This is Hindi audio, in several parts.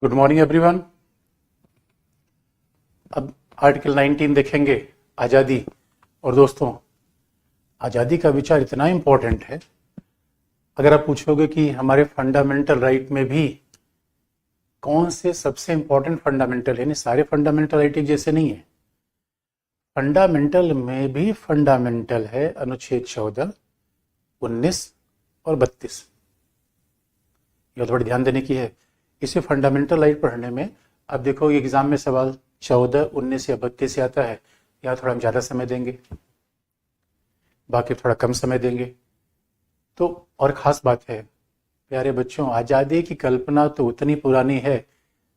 Good morning everyone. अब आर्टिकल 19 देखेंगे, आज़ादी। और दोस्तों, आज़ादी का विचार इतना इम्पोर्टेंट है। अगर आप पूछोगे कि हमारे फंडामेंटल राइट में भी कौन से सबसे इम्पोर्टेंट फंडामेंटल है, नहीं सारे फंडामेंटल राइट एक जैसे नहीं है। फंडामेंटल में भी फंडामेंटल है अनुच्छेद 14, 19 और 32। ये थोड़ी ध्यान देने की है। इसे फंडामेंटल राइट पढ़ने में अब देखो एग्जाम में सवाल 14, 19 या 32 से आता है। यहाँ थोड़ा हम ज़्यादा समय देंगे, बाकी थोड़ा कम समय देंगे। तो और ख़ास बात है प्यारे बच्चों, आज़ादी की कल्पना तो उतनी पुरानी है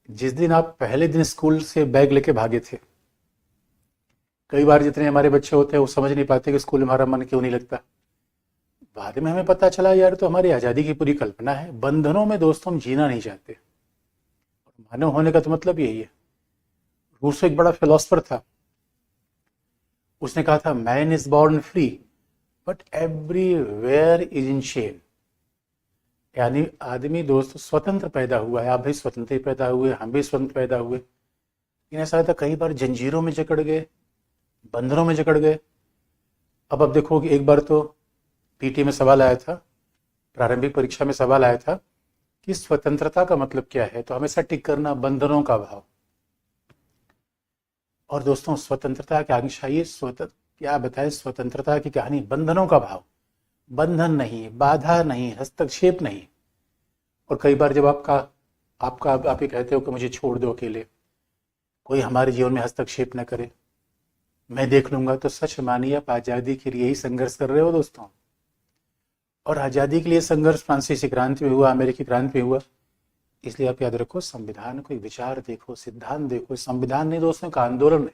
जिस दिन आप पहले दिन स्कूल से बैग लेके भागे थे। कई बार जितने हमारे बच्चे होते हैं वो समझ नहीं पाते कि स्कूल में हमारा मन क्यों नहीं लगता। बाद में हमें पता चला यार तो हमारी आज़ादी की पूरी कल्पना है। बंधनों में दोस्तों हम जीना नहीं चाहते। मानव होने का तो मतलब यही है। रूसो एक बड़ा फिलोसफर था। उसने कहा था man is born free but everywhere is in Shem. यानी आदमी दोस्त स्वतंत्र पैदा हुआ है। आप भी स्वतंत्र ही पैदा हुए, हम भी स्वतंत्र पैदा हुए, लेकिन ऐसा था कई बार जंजीरों में जकड़ गए, बंधनों में जकड़ गए। अब देखो कि एक बार तो पीटी में सवाल आया था, प्रारंभिक परीक्षा में सवाल आया था कि स्वतंत्रता का मतलब क्या है, तो हमेशा टिक करना बंधनों का भाव। और दोस्तों स्वतंत्रता की आकांक्षा, ये क्या बताए, स्वतंत्रता की कहानी बंधनों का भाव। बंधन नहीं, बाधा नहीं, हस्तक्षेप नहीं। और कई बार जब आप ही कहते हो कि मुझे छोड़ दो अकेले, कोई हमारे जीवन में हस्तक्षेप न करे, मैं देख लूंगा, तो सच मानिए आप आज़ादी के लिए ही संघर्ष कर रहे हो दोस्तों। और आज़ादी के लिए संघर्ष फ्रांसीसी क्रांति में हुआ, अमेरिकी क्रांति में हुआ। इसलिए आप याद रखो, संविधान को विचार देखो, सिद्धांत देखो। संविधान नहीं दोस्तों का आंदोलन है।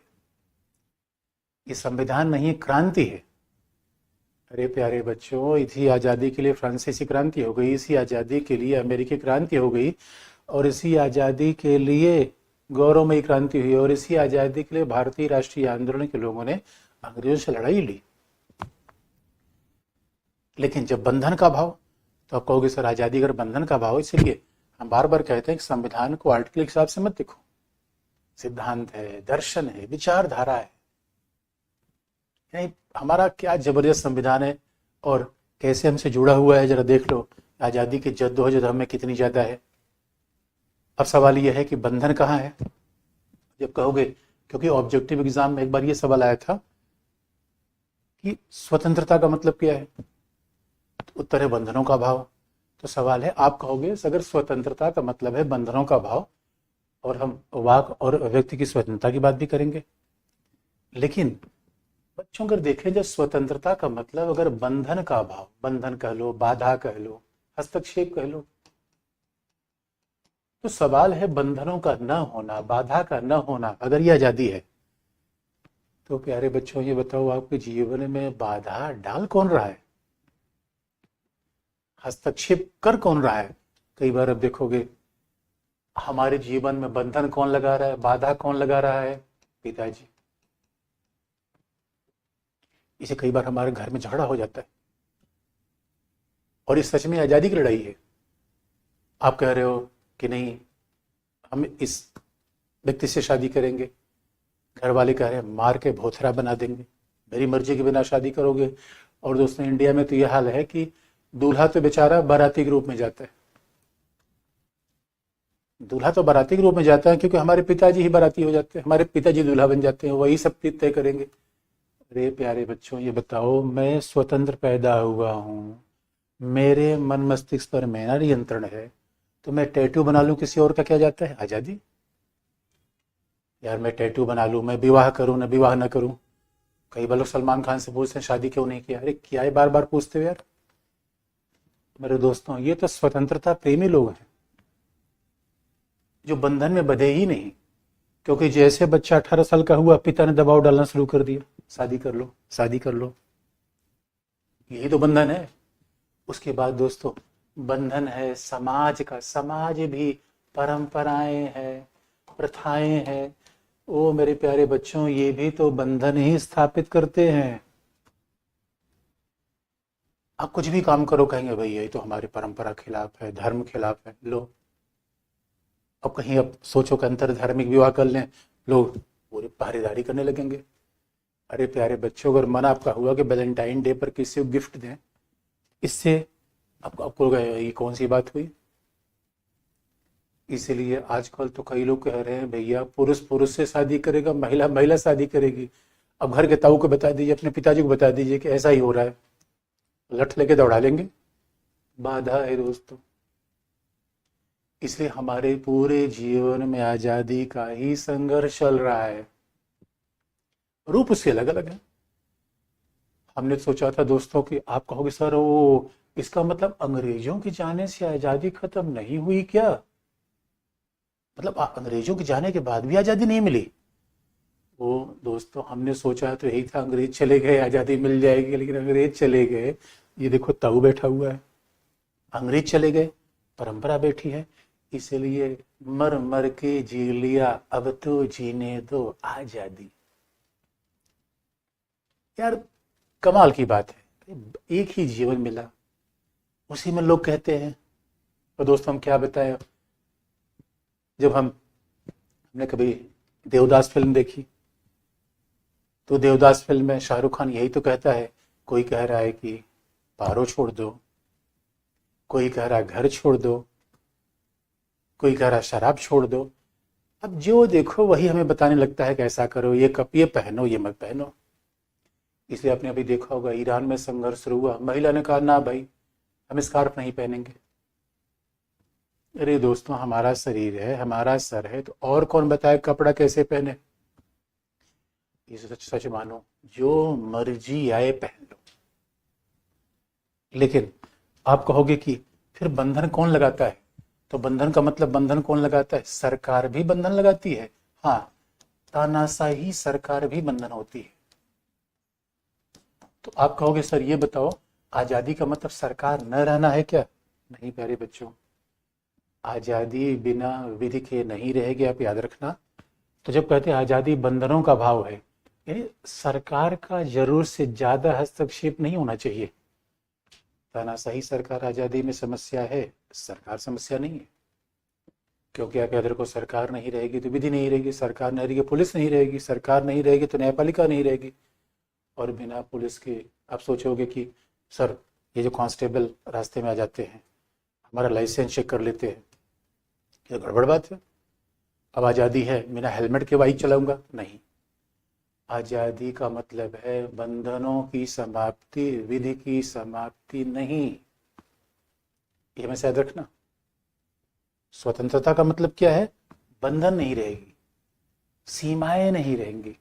ये संविधान नहीं, क्रांति है। अरे प्यारे बच्चों, इसी आज़ादी के लिए फ्रांसीसी क्रांति हो गई, इसी आज़ादी के लिए अमेरिकी क्रांति हो गई, और इसी आज़ादी के लिए गौरवमयी क्रांति हुई, और इसी आज़ादी के लिए भारतीय राष्ट्रीय आंदोलन के लोगों ने अंग्रेजों से लड़ाई ली। लेकिन जब बंधन का भाव, तो आप कहोगे सर आज़ादी अगर बंधन का भाव, इसलिए हम बार बार कहते हैं कि संविधान को आर्टिकल के हिसाब से मत देखो। सिद्धांत है, दर्शन है, विचारधारा है। नहीं, हमारा क्या जबरदस्त संविधान है और कैसे हमसे जुड़ा हुआ है, जरा देख लो। आज़ादी की जद्दोजहद हमें कितनी ज़्यादा है। अब सवाल यह है कि बंधन कहाँ है। जब कहोगे, क्योंकि ऑब्जेक्टिव एग्जाम में एक बार ये सवाल आया था कि स्वतंत्रता का मतलब क्या है, तो उत्तर है बंधनों का भाव। तो सवाल है, आप कहोगे अगर स्वतंत्रता का मतलब है बंधनों का भाव, और हम वाक और व्यक्ति की स्वतंत्रता की बात भी करेंगे, लेकिन बच्चों अगर देखें जब स्वतंत्रता का मतलब अगर बंधन का भाव, बंधन कह लो, बाधा कह लो, हस्तक्षेप कह लो, तो सवाल है बंधनों का न होना, बाधा का न होना। अगर ये आजादी है तो प्यारे बच्चों ये बताओ, आपके जीवन में बाधा डाल कौन रहा है, हस्तक्षेप कर कौन रहा है। कई बार अब देखोगे हमारे जीवन में बंधन कौन लगा रहा है, बाधा कौन लगा रहा है, पिताजी। इसे कई बार हमारे घर में झगड़ा हो जाता है, और ये सच में आजादी की लड़ाई है। आप कह रहे हो कि नहीं हम इस व्यक्ति से शादी करेंगे, घर वाले कह रहे हैं मार के भोथरा बना देंगे, मेरी मर्जी के बिना शादी करोगे। और दोस्तों इंडिया में तो यह हाल है कि दूल्हा तो बेचारा बाराती के रूप में जाता है। दूल्हा तो बाराती के रूप में जाता है क्योंकि हमारे पिताजी ही बाराती हो जाते हैं, हमारे पिताजी दूल्हा बन जाते हैं, वही सब तय करेंगे। अरे प्यारे बच्चों ये बताओ, मैं स्वतंत्र पैदा हुआ हूँ, मेरे मन मस्तिष्क पर मेरा नियंत्रण है, तो मैं टैटू बना लूं, किसी और का क्या जाता है, आजादी। यार मैं टैटू बना लूं, मैं विवाह करूं, ना विवाह ना करूं। कई बार लोग सलमान खान से पूछते हैं शादी क्यों नहीं किया। अरे क्या है बार बार पूछते हो यार। मेरे दोस्तों ये तो स्वतंत्रता प्रेमी लोग हैं जो बंधन में बंधे ही नहीं। क्योंकि जैसे बच्चा 18 साल का हुआ, पिता ने दबाव डालना शुरू कर दिया, शादी कर लो, शादी कर लो। यही तो बंधन है। उसके बाद दोस्तों बंधन है समाज का। समाज भी परंपराएं हैं, प्रथाएं हैं। ओ मेरे प्यारे बच्चों, ये भी तो बंधन ही स्थापित करते हैं। आप कुछ भी काम करो, कहेंगे भाई ये तो हमारी परंपरा खिलाफ है, धर्म खिलाफ है। लो, अब कहीं अब सोचो कि अंतर धार्मिक विवाह कर लें, लोग पूरी पहरेदारी करने लगेंगे। अरे प्यारे बच्चों, अगर मन आपका हुआ कि वैलेंटाइन डे पर किसी को गिफ्ट दें, इससे आपको ये कौन सी बात हुई। इसीलिए आजकल तो कई लोग कह रहे हैं भैया पुरुष पुरुष से शादी करेगा, महिला महिला शादी करेगी। अब घर के ताऊ को बता दीजिए, अपने पिताजी को बता दीजिए कि ऐसा ही हो रहा है, लठ लेके दौड़ा लेंगे। बाधा है दोस्तों। इसलिए हमारे पूरे जीवन में आजादी का ही संघर्ष चल रहा है, रूप उसके अलग अलग है। हमने सोचा था दोस्तों कि आप कहोगे सर वो इसका मतलब अंग्रेजों के जाने से आजादी खत्म नहीं हुई क्या? मतलब अंग्रेजों के जाने के बाद भी आजादी नहीं मिली? वो दोस्तों हमने सोचा तो यही था, अंग्रेज चले गए आजादी मिल जाएगी, लेकिन अंग्रेज चले गए, ये देखो ताऊ बैठा हुआ है। अंग्रेज चले गए, परंपरा बैठी है। इसलिए मर मर के जी लिया, अब तो जीने दो आजादी। यार कमाल की बात है, एक ही जीवन मिला, उसी में लोग कहते हैं। तो दोस्तों हम क्या बताएं, जब हमने कभी देवदास फिल्म देखी, तो देवदास फिल्म में शाहरुख खान यही तो कहता है, कोई कह रहा है कि पारो छोड़ दो, कोई कह रहा है घर छोड़ दो, कोई कह रहा है शराब छोड़ दो। अब जो देखो वही हमें बताने लगता है कि ऐसा करो, ये कप ये पहनो, ये मत पहनो। इसलिए आपने अभी देखा होगा ईरान में संघर्ष शुरू हुआ, महिला ने कहा ना भाई हम स्कार्फ नहीं पहनेंगे। अरे दोस्तों हमारा शरीर है, हमारा सर है, तो और कौन बताए कपड़ा कैसे पहने। ये सच सच मानो, जो मर्जी आए पहन लो। लेकिन आप कहोगे कि फिर बंधन कौन लगाता है? तो बंधन का मतलब बंधन कौन लगाता है? सरकार भी बंधन लगाती है। हाँ, तानाशाही सरकार भी बंधन होती है। तो आप कहोगे सर ये बताओ, आजादी का मतलब सरकार न रहना है क्या? नहीं प्यारे बच्चों, आजादी बिना विधि के नहीं रहेगी, आप याद रखना। तो जब कहते हैं आजादी बंधनों का भाव है, यानी सरकार का जरूर से ज्यादा हस्तक्षेप नहीं होना चाहिए। तानाशाही सरकार आजादी में समस्या है, सरकार समस्या नहीं है। क्योंकि आप याद रखो, सरकार नहीं रहेगी तो विधि नहीं रहेगी, सरकार नहीं रहेगी पुलिस नहीं रहेगी, सरकार नहीं रहेगी तो न्यायपालिका नहीं रहेगी। और बिना पुलिस के आप सोचोगे कि सर ये जो कांस्टेबल रास्ते में आ जाते हैं, हमारा लाइसेंस चेक कर लेते हैं, क्या गड़बड़ बात है? अब आज़ादी है, बिना हेलमेट के बाइक चलाऊंगा? नहीं। आज़ादी का मतलब है बंधनों की समाप्ति, विधि की समाप्ति नहीं। ये हमेशा याद रखना। स्वतंत्रता का मतलब क्या है? बंधन नहीं रहेगी, सीमाएं नहीं रहेंगी।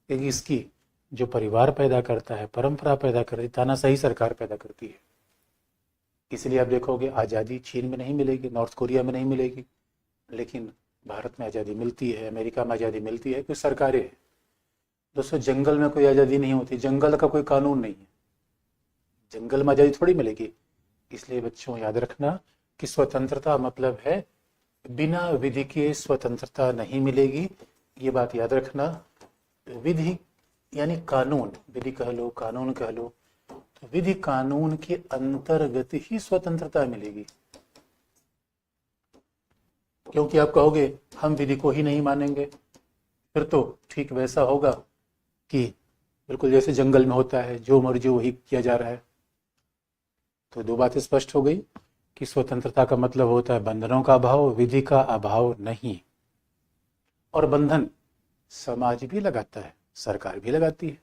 क्योंकि इसकी जो परिवार पैदा करता है, परंपरा पैदा करती है, तानाशाही सरकार पैदा करती है। इसलिए आप देखोगे आज़ादी चीन में नहीं मिलेगी, नॉर्थ कोरिया में नहीं मिलेगी, लेकिन भारत में आज़ादी मिलती है, अमेरिका में आज़ादी मिलती है, कुछ सरकारें हैं। दोस्तों जंगल में कोई आज़ादी नहीं होती, जंगल का कोई कानून नहीं है, जंगल में आज़ादी थोड़ी मिलेगी। इसलिए बच्चों याद रखना कि स्वतंत्रता मतलब है बिना विधि के स्वतंत्रता नहीं मिलेगी। ये बात याद रखना। विधि यानी कानून, विधि कह लो कानून कह लो, तो विधि कानून के अंतर्गत ही स्वतंत्रता मिलेगी। क्योंकि आप कहोगे हम विधि को ही नहीं मानेंगे, फिर तो ठीक वैसा होगा कि बिल्कुल जैसे जंगल में होता है, जो मर्जी वही किया जा रहा है। तो दो बातें स्पष्ट हो गई कि स्वतंत्रता का मतलब होता है बंधनों का अभाव, विधि का अभाव नहीं। और बंधन समाज भी लगाता है, सरकार भी लगाती है,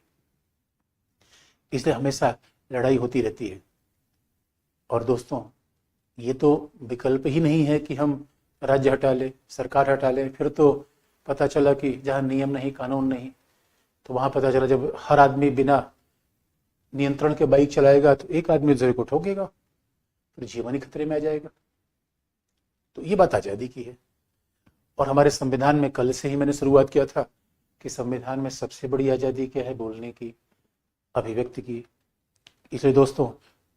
इसलिए हमेशा लड़ाई होती रहती है। और दोस्तों ये तो विकल्प ही नहीं है कि हम राज्य हटा लें, सरकार हटा लें। फिर तो पता चला कि जहाँ नियम नहीं कानून नहीं, तो वहाँ पता चला जब हर आदमी बिना नियंत्रण के बाइक चलाएगा तो एक आदमी दूसरे को ठोकेगा, फिर जीवन ही खतरे में आ जाएगा। तो ये बात आज़ादी की है। और हमारे संविधान में कल से ही मैंने शुरुआत किया था कि संविधान में सबसे बड़ी आज़ादी क्या है? बोलने की, अभिव्यक्ति की। इसलिए दोस्तों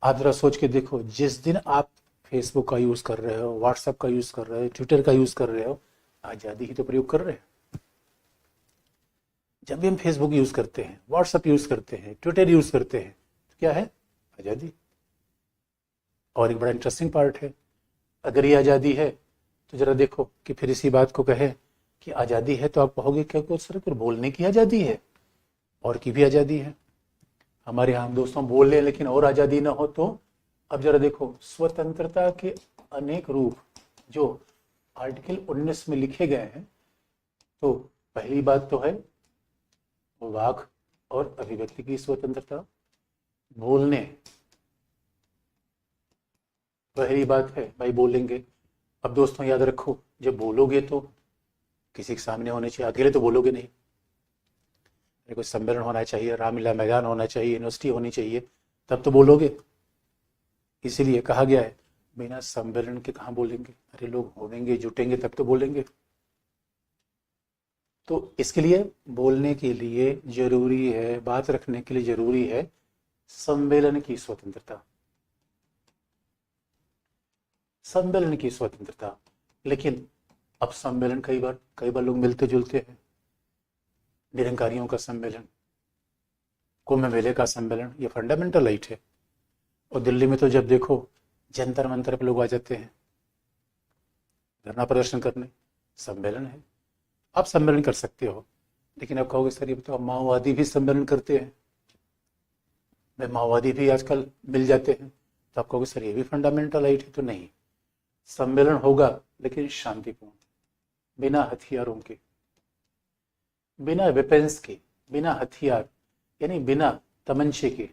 आप जरा सोच के देखो, जिस दिन आप फेसबुक का यूज़ कर रहे हो, व्हाट्सएप का यूज़ कर रहे हो, ट्विटर का यूज़ कर रहे हो, आज़ादी ही तो प्रयोग कर रहे हैं। जब भी हम फेसबुक यूज़ करते हैं, व्हाट्सएप यूज़ करते हैं, ट्विटर यूज़ करते हैं, तो क्या है? आज़ादी। और एक बड़ा इंटरेस्टिंग पार्ट है, अगर ये आज़ादी है तो जरा देखो कि फिर इसी बात को कहे कि आज़ादी है तो आप कहोगे क्या कि सर फिर बोलने की आज़ादी है और की भी आज़ादी है। हमारे यहाँ हम दोस्तों बोल रहे हैं लेकिन और आज़ादी ना हो तो अब जरा देखो स्वतंत्रता के अनेक रूप जो आर्टिकल 19 में लिखे गए हैं। तो पहली बात तो है वाक और अभिव्यक्ति की स्वतंत्रता, बोलने पहली बात है भाई बोलेंगे। अब दोस्तों याद रखो जब बोलोगे तो किसी के सामने होने चाहिए, अकेले तो बोलोगे नहीं, कोई सम्मेलन होना चाहिए, रामलीला मैदान होना चाहिए, यूनिवर्सिटी होनी चाहिए, तब तो बोलोगे। इसीलिए कहा गया है बिना सम्मेलन के कहाँ बोलेंगे, अरे लोग होंगे जुटेंगे तब तो बोलेंगे। तो इसके लिए बोलने के लिए जरूरी है, बात रखने के लिए जरूरी है सम्मेलन की स्वतंत्रता, सम्मेलन की स्वतंत्रता। लेकिन अब सम्मेलन कई बार लोग मिलते जुलते हैं, निरंकारियों का सम्मेलन, कुंभ मेले का सम्मेलन, ये फंडामेंटल राइट है। और दिल्ली में तो जब देखो जंतर मंतर पे लोग आ जाते हैं धरना प्रदर्शन करने, सम्मेलन है। आप सम्मेलन कर सकते हो, लेकिन आप कहोगे सर ये बताओ माओवादी भी सम्मेलन करते हैं, भाई माओवादी भी आजकल मिल जाते हैं, तो आप कहोगे सर ये भी फंडामेंटल राइट है। तो नहीं, सम्मेलन होगा लेकिन शांतिपूर्ण, बिना हथियारों के, बिना वेपन्स के, बिना हथियार यानी बिना तमंचे के,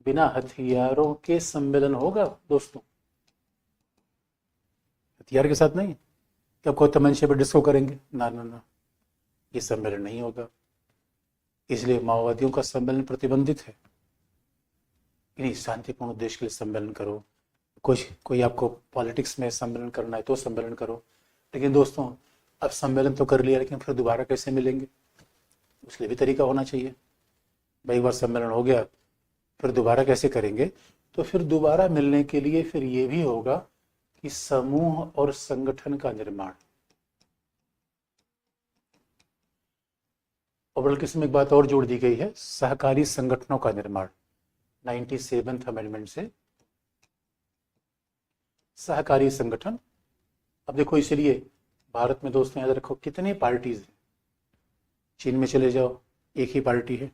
बिना हथियारों के सम्मेलन होगा दोस्तों, हथियार के साथ नहीं कि आपको तमंचे पर डिस्को करेंगे, ना ना ना, ये सम्मेलन नहीं होगा। इसलिए माओवादियों का सम्मेलन प्रतिबंधित है। नहीं, शांतिपूर्ण उद्देश्य के लिए सम्मेलन करो, कोई आपको पॉलिटिक्स में सम्मेलन करना है तो सम्मेलन करो। लेकिन दोस्तों अब सम्मेलन तो कर लिया, लेकिन फिर दोबारा कैसे मिलेंगे, उसके लिए भी तरीका होना चाहिए। भाई एक बार सम्मेलन हो गया फिर दोबारा कैसे करेंगे, तो फिर दोबारा मिलने के लिए फिर ये भी होगा कि समूह और संगठन का निर्माण। और बल्कि इसमें एक बात और जोड़ दी गई है, सहकारी संगठनों का निर्माण 97th अमेंडमेंट से, सहकारी संगठन। अब देखो इसलिए भारत में दोस्तों याद रखो कितनी पार्टीज हैं, चीन में चले जाओ एक ही पार्टी है,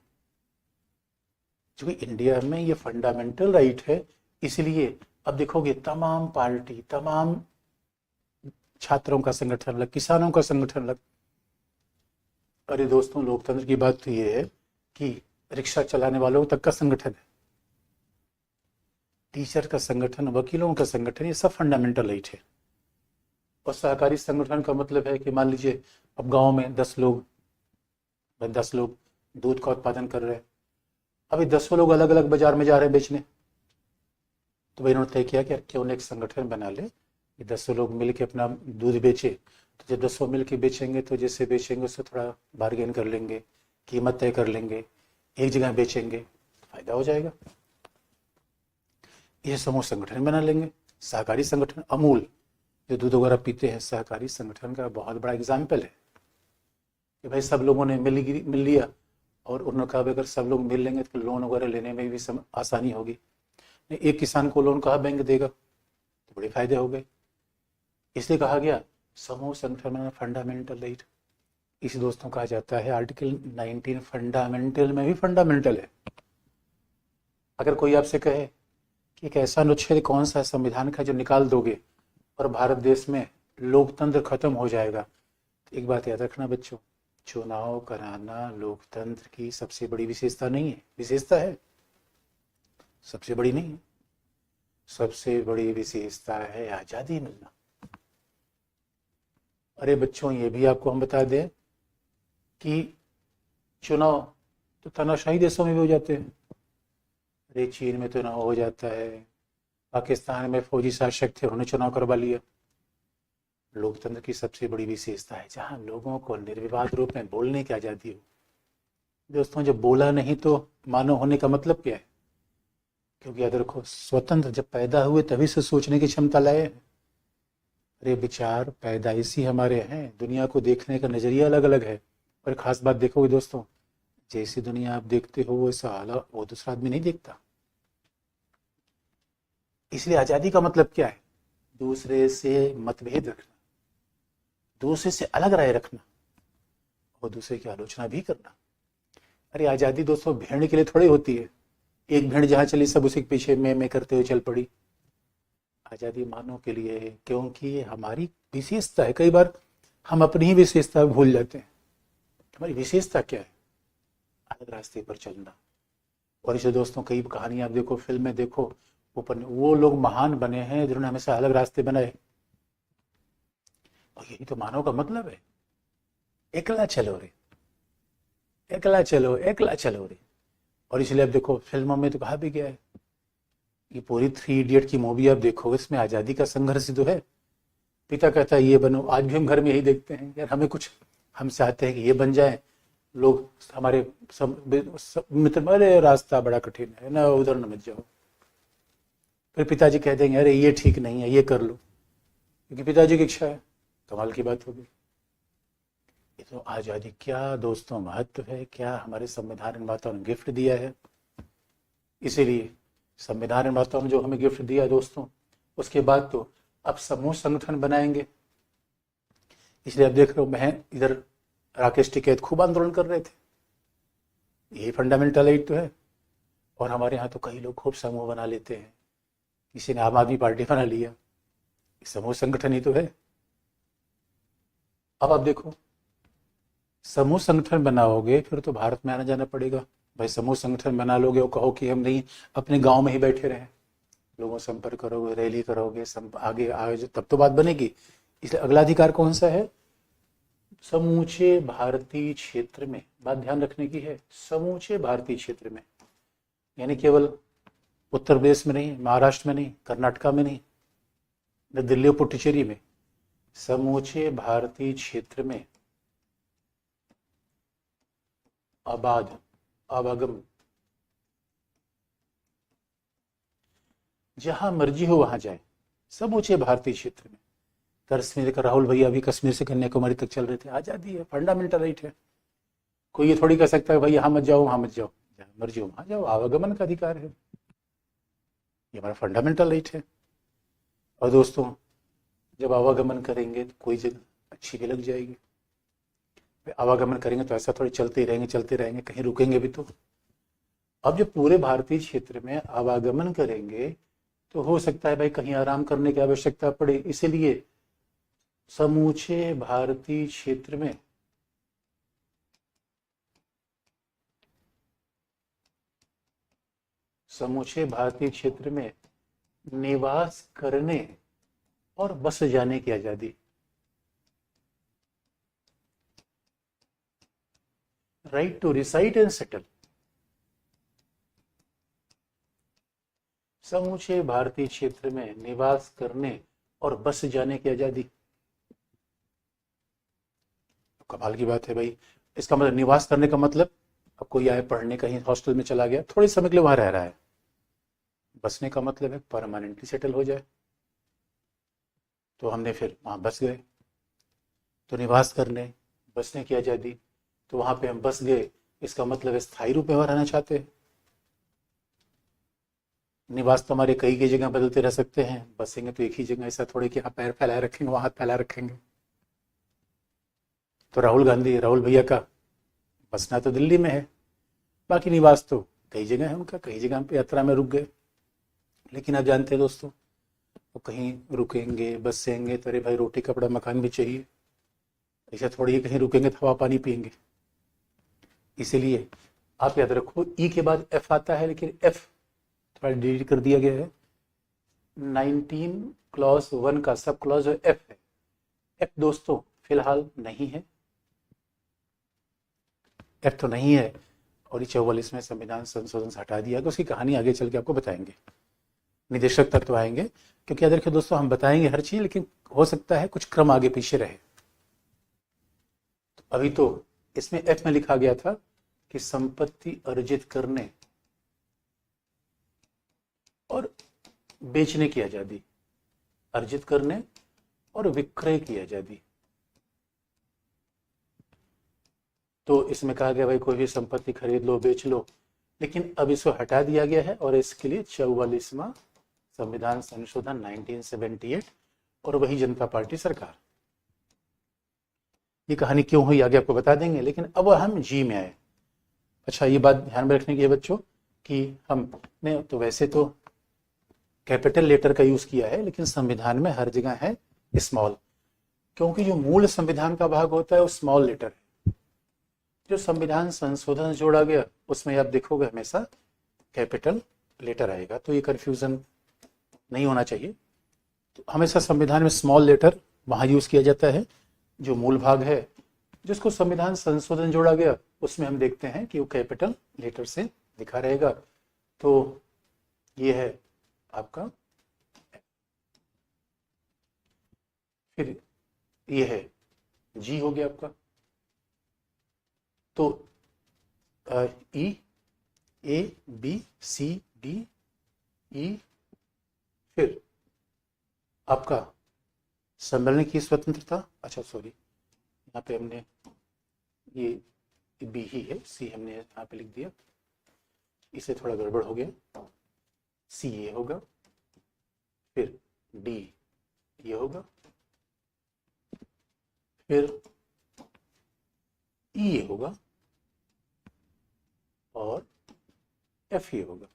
क्योंकि इंडिया में ये फंडामेंटल राइट है। इसलिए अब देखोगे तमाम पार्टी, तमाम छात्रों का संगठन अलग, किसानों का संगठन अलग। अरे दोस्तों लोकतंत्र की बात तो ये है कि रिक्शा चलाने वालों तक का संगठन है, टीचर का संगठन, वकीलों का संगठन, ये सब फंडामेंटल राइट है। और सहकारी संगठन का मतलब है कि मान लीजिए अब गांव में 10 लोग दूध का उत्पादन कर रहे हैं, अभी 10 लोग अलग अलग बाजार में जा रहे हैं बेचने, तो भाई इन्होंने तय किया कि क्यों एक संगठन बना ले, ये 10 लोग मिल के अपना दूध बेचे। तो जब 10 मिल के बेचेंगे तो जैसे बेचेंगे उससे थोड़ा बार्गेन कर लेंगे, कीमत तय कर लेंगे, एक जगह बेचेंगे तो फायदा हो जाएगा, ये समूह संगठन बना लेंगे। सहकारी संगठन, अमूल जो दूध वगैरह पीते हैं, सहकारी संगठन का बहुत बड़ा एग्जाम्पल है कि भाई सब लोगों ने मिल लिया, और उन्होंने कहा अगर सब लोग मिल लेंगे तो लोन वगैरह लेने में भी आसानी होगी। एक किसान को लोन कहा बैंक देगा, तो बड़े फायदे हो गए। इसलिए कहा गया समूह संगठन में फंडामेंटल राइट। इस दोस्तों कहा जाता है आर्टिकल 19 फंडामेंटल में भी फंडामेंटल है। अगर कोई आपसे कहे कि एक ऐसा अनुच्छेद कौन सा संविधान का जो निकाल दोगे और भारत देश में लोकतंत्र खत्म हो जाएगा, तो एक बात याद रखना बच्चों, चुनाव कराना लोकतंत्र की सबसे बड़ी विशेषता नहीं है। विशेषता है, सबसे बड़ी नहीं है। सबसे बड़ी विशेषता है आजादी मिलना। अरे बच्चों ये भी आपको हम बता दें कि चुनाव तो तानाशाही देशों में भी हो जाते हैं। अरे चीन में चुनाव हो जाता है, पाकिस्तान में फौजी शासक थे उन्होंने चुनाव करवा लिया। लोकतंत्र की सबसे बड़ी विशेषता है जहां लोगों को निर्विवाद रूप में बोलने की आजादी हो। दोस्तों जब बोला नहीं तो मानव होने का मतलब क्या है? क्योंकि याद रखो स्वतंत्र जब पैदा हुए तभी से सोचने की क्षमता लाए हैं। अरे विचार पैदाइशी हमारे हैं, दुनिया को देखने का नजरिया अलग अलग है। और खास बात देखोगे दोस्तों, जैसी दुनिया आप देखते हो वैसा आला वो दूसरा आदमी नहीं देखता। इसलिए आजादी का मतलब क्या है? दूसरे से मतभेद रखना, दूसरे से अलग राय रखना और दूसरे की आलोचना भी करना। अरे आज़ादी दोस्तों भेड़ के लिए थोड़ी होती है, एक भेड़ जहाँ चली सब उसी के पीछे में करते हुए चल पड़ी। आज़ादी मानव के लिए है, क्योंकि ये हमारी विशेषता है। कई बार हम अपनी ही विशेषता भूल जाते हैं। हमारी विशेषता क्या है? अलग रास्ते पर चलना। और इसे दोस्तों कई कहानियां आप देखो, फिल्में देखो, वो लोग महान बने हैं जिन्होंने हमेशा अलग रास्ते बनाए। और यही तो मानव का मतलब है, एकला चलो रे, एकला चलो, एकला चलो रे। और इसलिए आप देखो फिल्मों में तो कहा भी गया है, ये पूरी 3 इडियट की मूवी आप देखो, इसमें आज़ादी का संघर्ष तो है। पिता कहता है ये बनो, आज भी हम घर में यही देखते हैं यार, हमें कुछ, हम चाहते हैं कि ये बन जाए। लोग हमारे सब मित्र, अरे रास्ता बड़ा कठिन है ना, उधर न मत जाओ। फिर पिताजी कह देंगे अरे ये ठीक नहीं है, ये कर लो, क्योंकि पिताजी की इच्छा है। कमाल की बात होगी। ये तो आज़ादी क्या दोस्तों महत्व है, क्या हमारे संविधान निर्माताओं ने गिफ्ट दिया है। इसीलिए संविधान निर्माताओं ने जो हमें गिफ्ट दिया दोस्तों, उसके बाद तो अब समूह संगठन बनाएंगे। इसलिए अब देख रहे हो, मैं इधर राकेश टिकैत खूब आंदोलन कर रहे थे, यही फंडामेंटल राइट तो है। और हमारे यहाँ तो कई लोग खूब समूह बना लेते हैं, किसी ने आम आदमी पार्टी बना लिया, समूह संगठन ही तो है। अब आप देखो, समूह संगठन बनाओगे फिर तो भारत में आना जाना पड़ेगा। भाई समूह संगठन बना लोगे और कहो कि हम नहीं अपने गांव में ही बैठे रहें, लोगों से संपर्क करोगे, रैली करोगे, आगे तब तो बात बनेगी। इसलिए अगला अधिकार कौन सा है? समूचे भारतीय क्षेत्र में, बात ध्यान रखने की है, समूचे भारतीय क्षेत्र में, यानी केवल उत्तर प्रदेश में नहीं, महाराष्ट्र में नहीं, कर्नाटका में नहीं, न दिल्ली और पुडुचेरी में, समूचे भारतीय क्षेत्र में आबाद आवागम, जहां मर्जी हो वहां जाए, समूचे भारतीय क्षेत्र में। कश्मीर का राहुल भैया अभी कश्मीर से कन्याकुमारी तक चल रहे थे। आजादी है, फंडामेंटल राइट है। कोई ये थोड़ी कह सकता है भाई यहाँ मत जाओ, वहां मत जाओ, जहां मर्जी हो वहां जाओ, आवागमन का अधिकार है, ये हमारा फंडामेंटल राइट है। और दोस्तों जब आवागमन करेंगे तो कोई जगह अच्छी भी लग जाएगी। आवागमन करेंगे तो ऐसा थोड़ी चलते रहेंगे, कहीं रुकेंगे भी तो। अब जब पूरे भारतीय क्षेत्र में आवागमन करेंगे तो हो सकता है भाई कहीं आराम करने की आवश्यकता पड़े, इसीलिए समूचे भारतीय क्षेत्र में समूचे भारतीय क्षेत्र में निवास करने और बस जाने की आजादी। Right to reside and settle. समूचे भारतीय क्षेत्र में निवास करने और बस जाने की आजादी। कमाल की बात है भाई। इसका मतलब निवास करने का मतलब, अब कोई आए पढ़ने, कहीं हॉस्टल में चला गया, थोड़ी समय के लिए वहां रह रहा है। बसने का मतलब है परमानेंटली सेटल हो जाए, तो हमने फिर वहां बस गए। तो निवास करने बसने की आजादी, तो वहां पे हम बस गए, इसका मतलब है स्थायी रूप में वहां रहना चाहते हैं। निवास तो हमारे कई जगह बदलते रह सकते हैं, बसेंगे तो एक ही जगह, ऐसा थोड़े कि यहाँ पैर फैलाए रखेंगे, वहां हाथ फैलाए रखेंगे। तो राहुल भैया का बसना तो दिल्ली में है, बाकी निवास तो कई जगह है उनका, कई जगह पे यात्रा में रुक गए। लेकिन आप जानते हैं दोस्तों, वो कहीं रुकेंगे, बसेंगे तो अरे भाई रोटी कपड़ा मकान भी चाहिए, ऐसा थोड़ी ही कहीं रुकेंगे तो हवा पानी पियेंगे। इसीलिए आप याद रखो, ई के बाद एफ आता है, लेकिन एफ थोड़ा डिलीट कर दिया गया है। 19 क्लॉज 1 का सब क्लॉज एफ है। एफ दोस्तों फिलहाल नहीं है, एफ तो नहीं है, और ये 44 में संविधान संशोधन से हटा दिया गया। उसकी कहानी आगे चल के आपको बताएंगे, निदेशक तत्व आएंगे, क्योंकि याद रखिए दोस्तों हम बताएंगे हर चीज, लेकिन हो सकता है कुछ क्रम आगे पीछे रहे। तो अभी तो इसमें एफ में लिखा गया था कि संपत्ति अर्जित करने और बेचने की आजादी, अर्जित करने और विक्रय की आजादी। तो इसमें कहा गया भाई कोई भी संपत्ति खरीद लो, बेच लो, लेकिन अब इसको हटा दिया गया है और इसके लिए 44वां संविधान संशोधन 1978 और वही जनता पार्टी सरकार। ये कहानी क्यों हुई आगे आपको बता देंगे, लेकिन अब हम जी में आए। अच्छा, ये बात ध्यान में रखने की है बच्चों कि हमने तो वैसे तो कैपिटल लेटर का यूज किया है, लेकिन संविधान में हर जगह है स्मॉल, क्योंकि जो मूल संविधान का भाग होता है वो स्मॉल लेटर है। जो संविधान संशोधन जोड़ा गया उसमें आप देखोगे हमेशा कैपिटल लेटर आएगा, तो ये कंफ्यूजन नहीं होना चाहिए। तो हमेशा संविधान में स्मॉल लेटर वहां यूज किया जाता है। जो मूल भाग है जिसको संविधान संशोधन जोड़ा गया उसमें हम देखते हैं कि वो कैपिटल लेटर से दिखा रहेगा। तो ये है आपका, फिर ये है जी हो गया आपका। तो ई, A B C D E, फिर आपका सम्मेलन की स्वतंत्रता। अच्छा सॉरी, यहाँ पे हमने ये बी ही है, सी हमने यहाँ पे लिख दिया, इसे थोड़ा गड़बड़ हो गया। सी ये होगा, फिर डी ये होगा, फिर ई ये होगा और एफ ये होगा।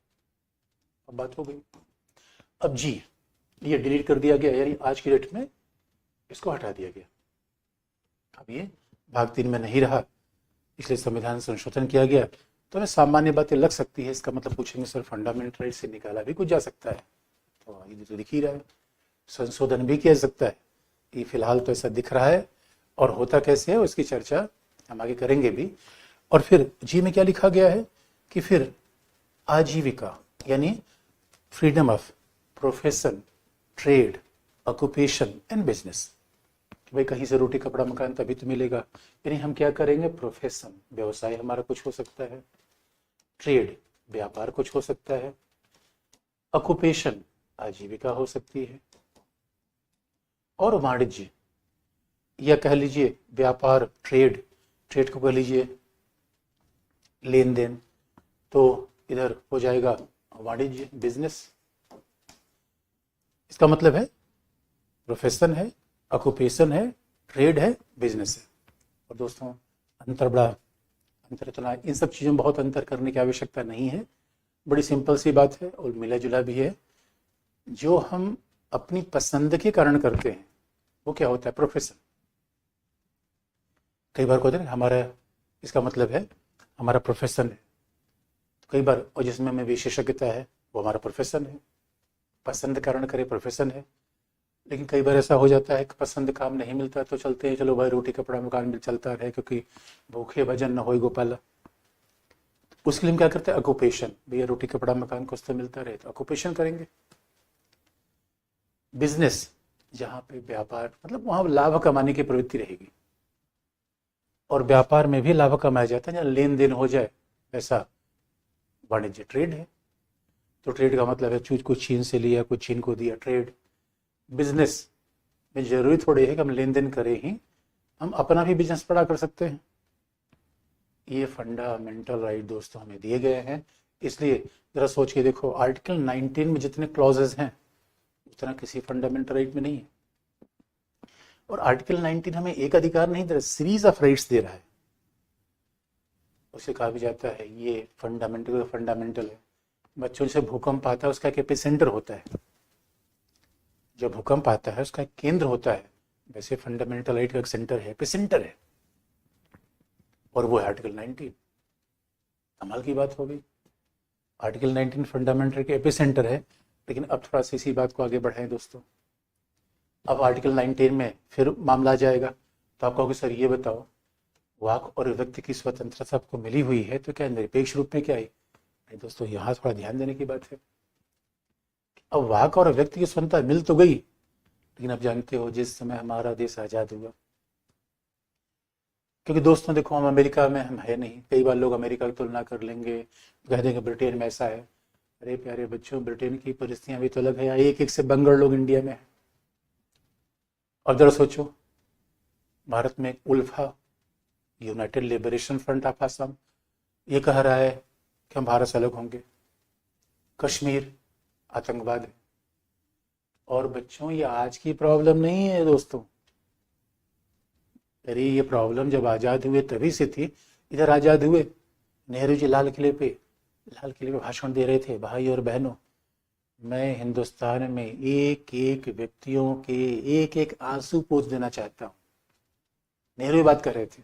अब बात हो गई। अब जी ये डिलीट कर दिया गया, यानी आज की डेट में इसको हटा दिया गया। अब ये भाग 3 में नहीं रहा, इसलिए संविधान संशोधन किया गया। तो हमें सामान्य बातें लग सकती है, इसका मतलब पूछेंगे सर फंडामेंटल राइट से निकाला भी कुछ जा सकता है, तो ये तो दिख ही रहा है। संशोधन भी किया जा सकता है, ये फिलहाल तो ऐसा दिख रहा है, और होता कैसे है उसकी चर्चा हम आगे करेंगे भी। और फिर जी में क्या लिखा गया है कि फिर आजीविका यानी freedom of profession, trade, occupation and business. भाई कहीं से रोटी कपड़ा मकान तभी तो मिलेगा, यानी हम क्या करेंगे, प्रोफेशन व्यवसाय हमारा कुछ हो सकता है, ट्रेड व्यापार कुछ हो सकता है, ऑक्यूपेशन आजीविका हो सकती है, और वाणिज्य या कह लीजिए व्यापार, ट्रेड, ट्रेड को कह लीजिए लेन देन, तो इधर हो जाएगा वाणिज्य बिजनेस। इसका मतलब है प्रोफेशन है, ऑक्यूपेशन है, ट्रेड है, बिजनेस है। और दोस्तों अंतर बड़ा अंतर इतना, इन सब चीज़ों में बहुत अंतर करने की आवश्यकता नहीं है, बड़ी सिंपल सी बात है और मिला जुला भी है। जो हम अपनी पसंद के कारण करते हैं वो क्या होता है, प्रोफेशन। कई बार कहते हैं हमारा, इसका मतलब है हमारा प्रोफेशन है, तो कई बार और जिसमें हमें विशेषज्ञता है वो हमारा प्रोफेशन है, पसंद कारण करे प्रोफेशन है। लेकिन कई बार ऐसा हो जाता है कि पसंद काम नहीं मिलता तो चलते हैं, चलो भाई रोटी कपड़ा मकान मिल चलता रहे, क्योंकि भूखे भजन न हो गोपाला। उसके लिए हम क्या करते हैं, ऑक्यूपेशन, भैया रोटी कपड़ा मकान कुछ तो मिलता रहे तो ऑक्यूपेशन करेंगे। बिजनेस, जहाँ पे व्यापार, मतलब वहाँ लाभ कमाने की प्रवृत्ति रहेगी, और व्यापार में भी लाभ कमाया जाता है, जहाँ लेन देन हो जाए, वैसा वाणिज्य ट्रेड है। तो ट्रेड का मतलब है कुछ चीन से लिया, कुछ चीन को दिया, ट्रेड। बिजनेस में जरूरी थोड़ी है कि हम लेन देन करें ही, हम अपना भी बिजनेस बड़ा कर सकते हैं। ये फंडामेंटल राइट दोस्तों हमें दिए गए हैं, इसलिए जरा सोच के देखो, आर्टिकल 19 में जितने क्लॉजेज हैं उतना किसी फंडामेंटल राइट में नहीं है। और आर्टिकल 19 हमें एक अधिकार नहीं दे रहा, सीरीज ऑफ राइट्स दे रहा है। उसे कहा भी जाता है ये फंडामेंटल है। बच्चों से भूकंप आता है उसका एक एपिसेंटर होता है, जो भूकंप आता है उसका एक केंद्र होता है, वैसे फंडामेंटल राइट का एक सेंटर है, एपिसेंटर है, और वो है आर्टिकल 19। कमाल की बात हो गई, आर्टिकल 19 फंडामेंटल के एपिसेंटर है। लेकिन अब थोड़ा सी इसी बात को आगे बढ़ाएं दोस्तों। अब आर्टिकल 19 में फिर मामला आ जाएगा, तो आप कहोगे सर ये बताओ, वाक और व्यक्ति की स्वतंत्रता आपको मिली हुई है तो क्या निरपेक्ष रूप में क्या आई? नहीं दोस्तों, यहाँ थोड़ा ध्यान देने की बात है। अब वाक और व्यक्ति की स्वतंत्रता मिल तो गई, लेकिन आप जानते हो जिस समय हमारा देश आजाद हुआ, क्योंकि दोस्तों देखो हम अमेरिका में हम है नहीं, कई बार लोग अमेरिका की तुलना कर लेंगे, कह देंगे ब्रिटेन में ऐसा है। अरे प्यारे बच्चों, ब्रिटेन की परिस्थितियां भी तो अलग है, एक एक से बंगड़ लोग इंडिया में है। और जरा सोचो, भारत में ULFA, United Liberation Front of Assam, ये कह रहा है कि हम भारत से अलग होंगे। कश्मीर आतंकवाद है, और बच्चों ये आज की प्रॉब्लम नहीं है दोस्तों, अरे ये प्रॉब्लम जब आज़ाद हुए तभी से थी। इधर आज़ाद हुए, नेहरू जी लाल किले पे भाषण दे रहे थे, भाई और बहनों मैं हिंदुस्तान में एक एक व्यक्तियों के एक एक आंसू पोंछ देना चाहता हूँ। नेहरू ये बात कर रहे थे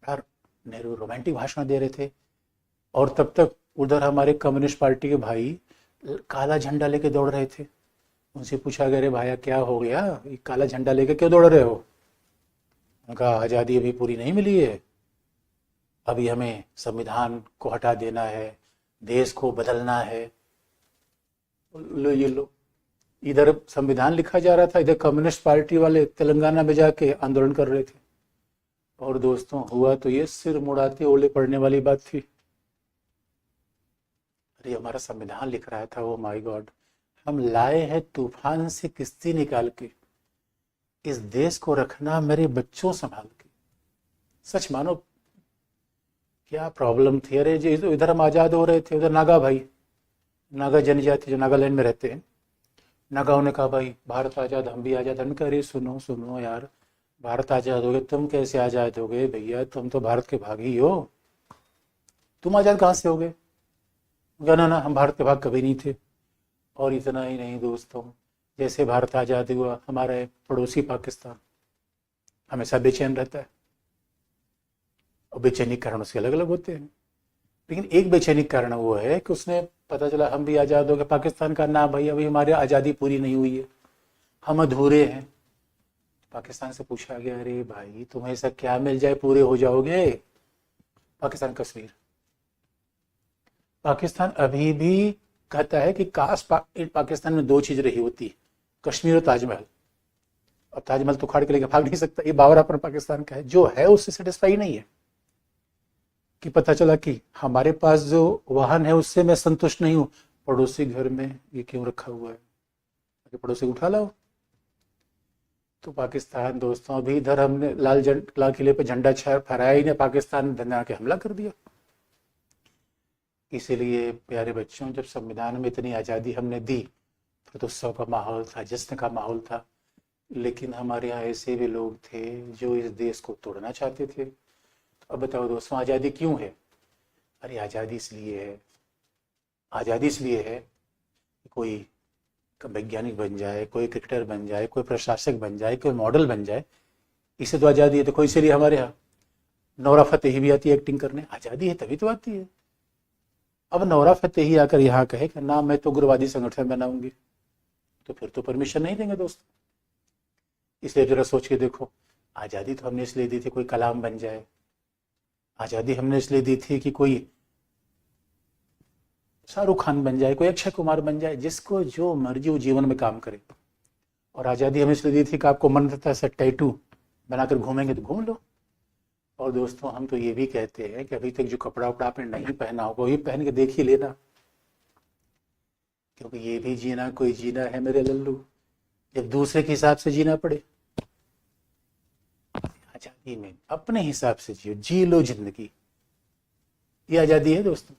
यार, नेहरू रोमांटिक भाषण दे रहे थे, और तब तक उधर हमारे कम्युनिस्ट पार्टी के भाई काला झंडा लेके दौड़ रहे थे। उनसे पूछा गया, अरे भाया क्या हो गया, ये काला झंडा लेके क्यों दौड़ रहे हो? उनका आज़ादी अभी पूरी नहीं मिली है, अभी हमें संविधान को हटा देना है, देश को बदलना है। लो ये लो, इधर संविधान लिखा जा रहा था, इधर कम्युनिस्ट पार्टी वाले तेलंगाना में जाके आंदोलन कर रहे थे। और दोस्तों हुआ तो ये सिर मुड़ाते ओले पड़ने वाली बात थी। अरे हमारा संविधान लिख रहा था, ओ माय गॉड, हम लाए हैं तूफान से किश्ती निकाल के, इस देश को रखना मेरे बच्चों संभाल के। सच मानो क्या प्रॉब्लम थी। अरे जो इधर हम आज़ाद हो रहे थे, उधर नागा भाई, नागा जनजाति जो नागालैंड में रहते हैं, नागाओं ने कहा भाई भारत आज़ाद, हम भी आज़ाद। हमने कहा अरे सुनो सुनो यार, भारत आज़ाद हो गए, तुम कैसे आज़ाद हो गए भैया, तुम तो भारत के भाग ही हो, तुम आज़ाद कहाँ से हो गए? ना ना, हम भारत के भाग कभी नहीं थे। और इतना ही नहीं दोस्तों, जैसे भारत आज़ाद हुआ, हमारे पड़ोसी पाकिस्तान हमेशा बेचैन रहता है, और बेचैनी के कारण उसके अलग अलग होते हैं। लेकिन एक बेचैनी का कारण वो है कि उसने पता चला हम भी आज़ाद हो गए, पाकिस्तान का ना भाई अभी हमारी आज़ादी पूरी नहीं हुई है, हम अधूरे हैं। पाकिस्तान से पूछा गया, अरे भाई तुम्हें ऐसा क्या मिल जाए पूरे हो जाओगे? पाकिस्तान कश्मीर, पाकिस्तान अभी भी कहता है कि काश पाकिस्तान में दो चीज रही होती, कश्मीर और ताजमहल। और ताजमहल तो उखाड़ के लेके भाग नहीं सकता, ये बावरापन पाकिस्तान का है, जो है उससे सेटिस्फाई नहीं है। कि पता चला कि हमारे पास जो वाहन है उससे मैं संतुष्ट नहीं हूं, पड़ोसी घर में ये क्यों रखा हुआ है, कि पड़ोसी उठा लाओ। तो पाकिस्तान दोस्तों, अभी इधर हमने लाल किले पे झंडा फहराया ही नहीं, पाकिस्तान ने आके हमला कर दिया। इसीलिए प्यारे बच्चों, जब संविधान में इतनी आज़ादी हमने दी, फिर तो उत्सव का माहौल था, जश्न का माहौल था। लेकिन हमारे यहाँ ऐसे भी लोग थे जो इस देश को तोड़ना चाहते थे। तो अब बताओ दोस्तों, आज़ादी क्यों है? अरे आज़ादी इसलिए है, आज़ादी इसलिए है कि कोई वैज्ञानिक बन जाए, कोई क्रिकेटर बन जाए, कोई प्रशासक बन जाए, कोई मॉडल बन जाए, इसे तो आज़ादी है। देखो इसीलिए हमारे यहाँ नौरा फतेही भी आती है एक्टिंग करने, आज़ादी है तभी तो आती है। अब नौरा फतेही आकर यहाँ कहे कि ना मैं तो उग्रवादी संगठन बनाऊंगी, तो फिर तो परमिशन नहीं देंगे दोस्तों। इसलिए जरा सोच के देखो, आज़ादी तो हमने इसलिए दी थी कोई कलाम बन जाए, आज़ादी हमने इसलिए दी थी कि कोई शाहरुख खान बन जाए, कोई अक्षय कुमार बन जाए, जिसको जो मर्जी वो जीवन में काम करे। और आज़ादी हमें इसलिए दी थी कि आपको मन करता है टैटू बनाकर घूमेंगे तो घूम लो। और दोस्तों हम तो ये भी कहते हैं कि अभी तक जो कपड़ा उपड़ा आपने नहीं पहना होगा वही पहन के देख ही लेना, क्योंकि ये भी जीना कोई जीना है मेरे लल्लू, जब दूसरे के हिसाब से जीना पड़े। आज़ादी में अपने हिसाब से जियो, जी लो जिंदगी, ये आज़ादी है दोस्तों।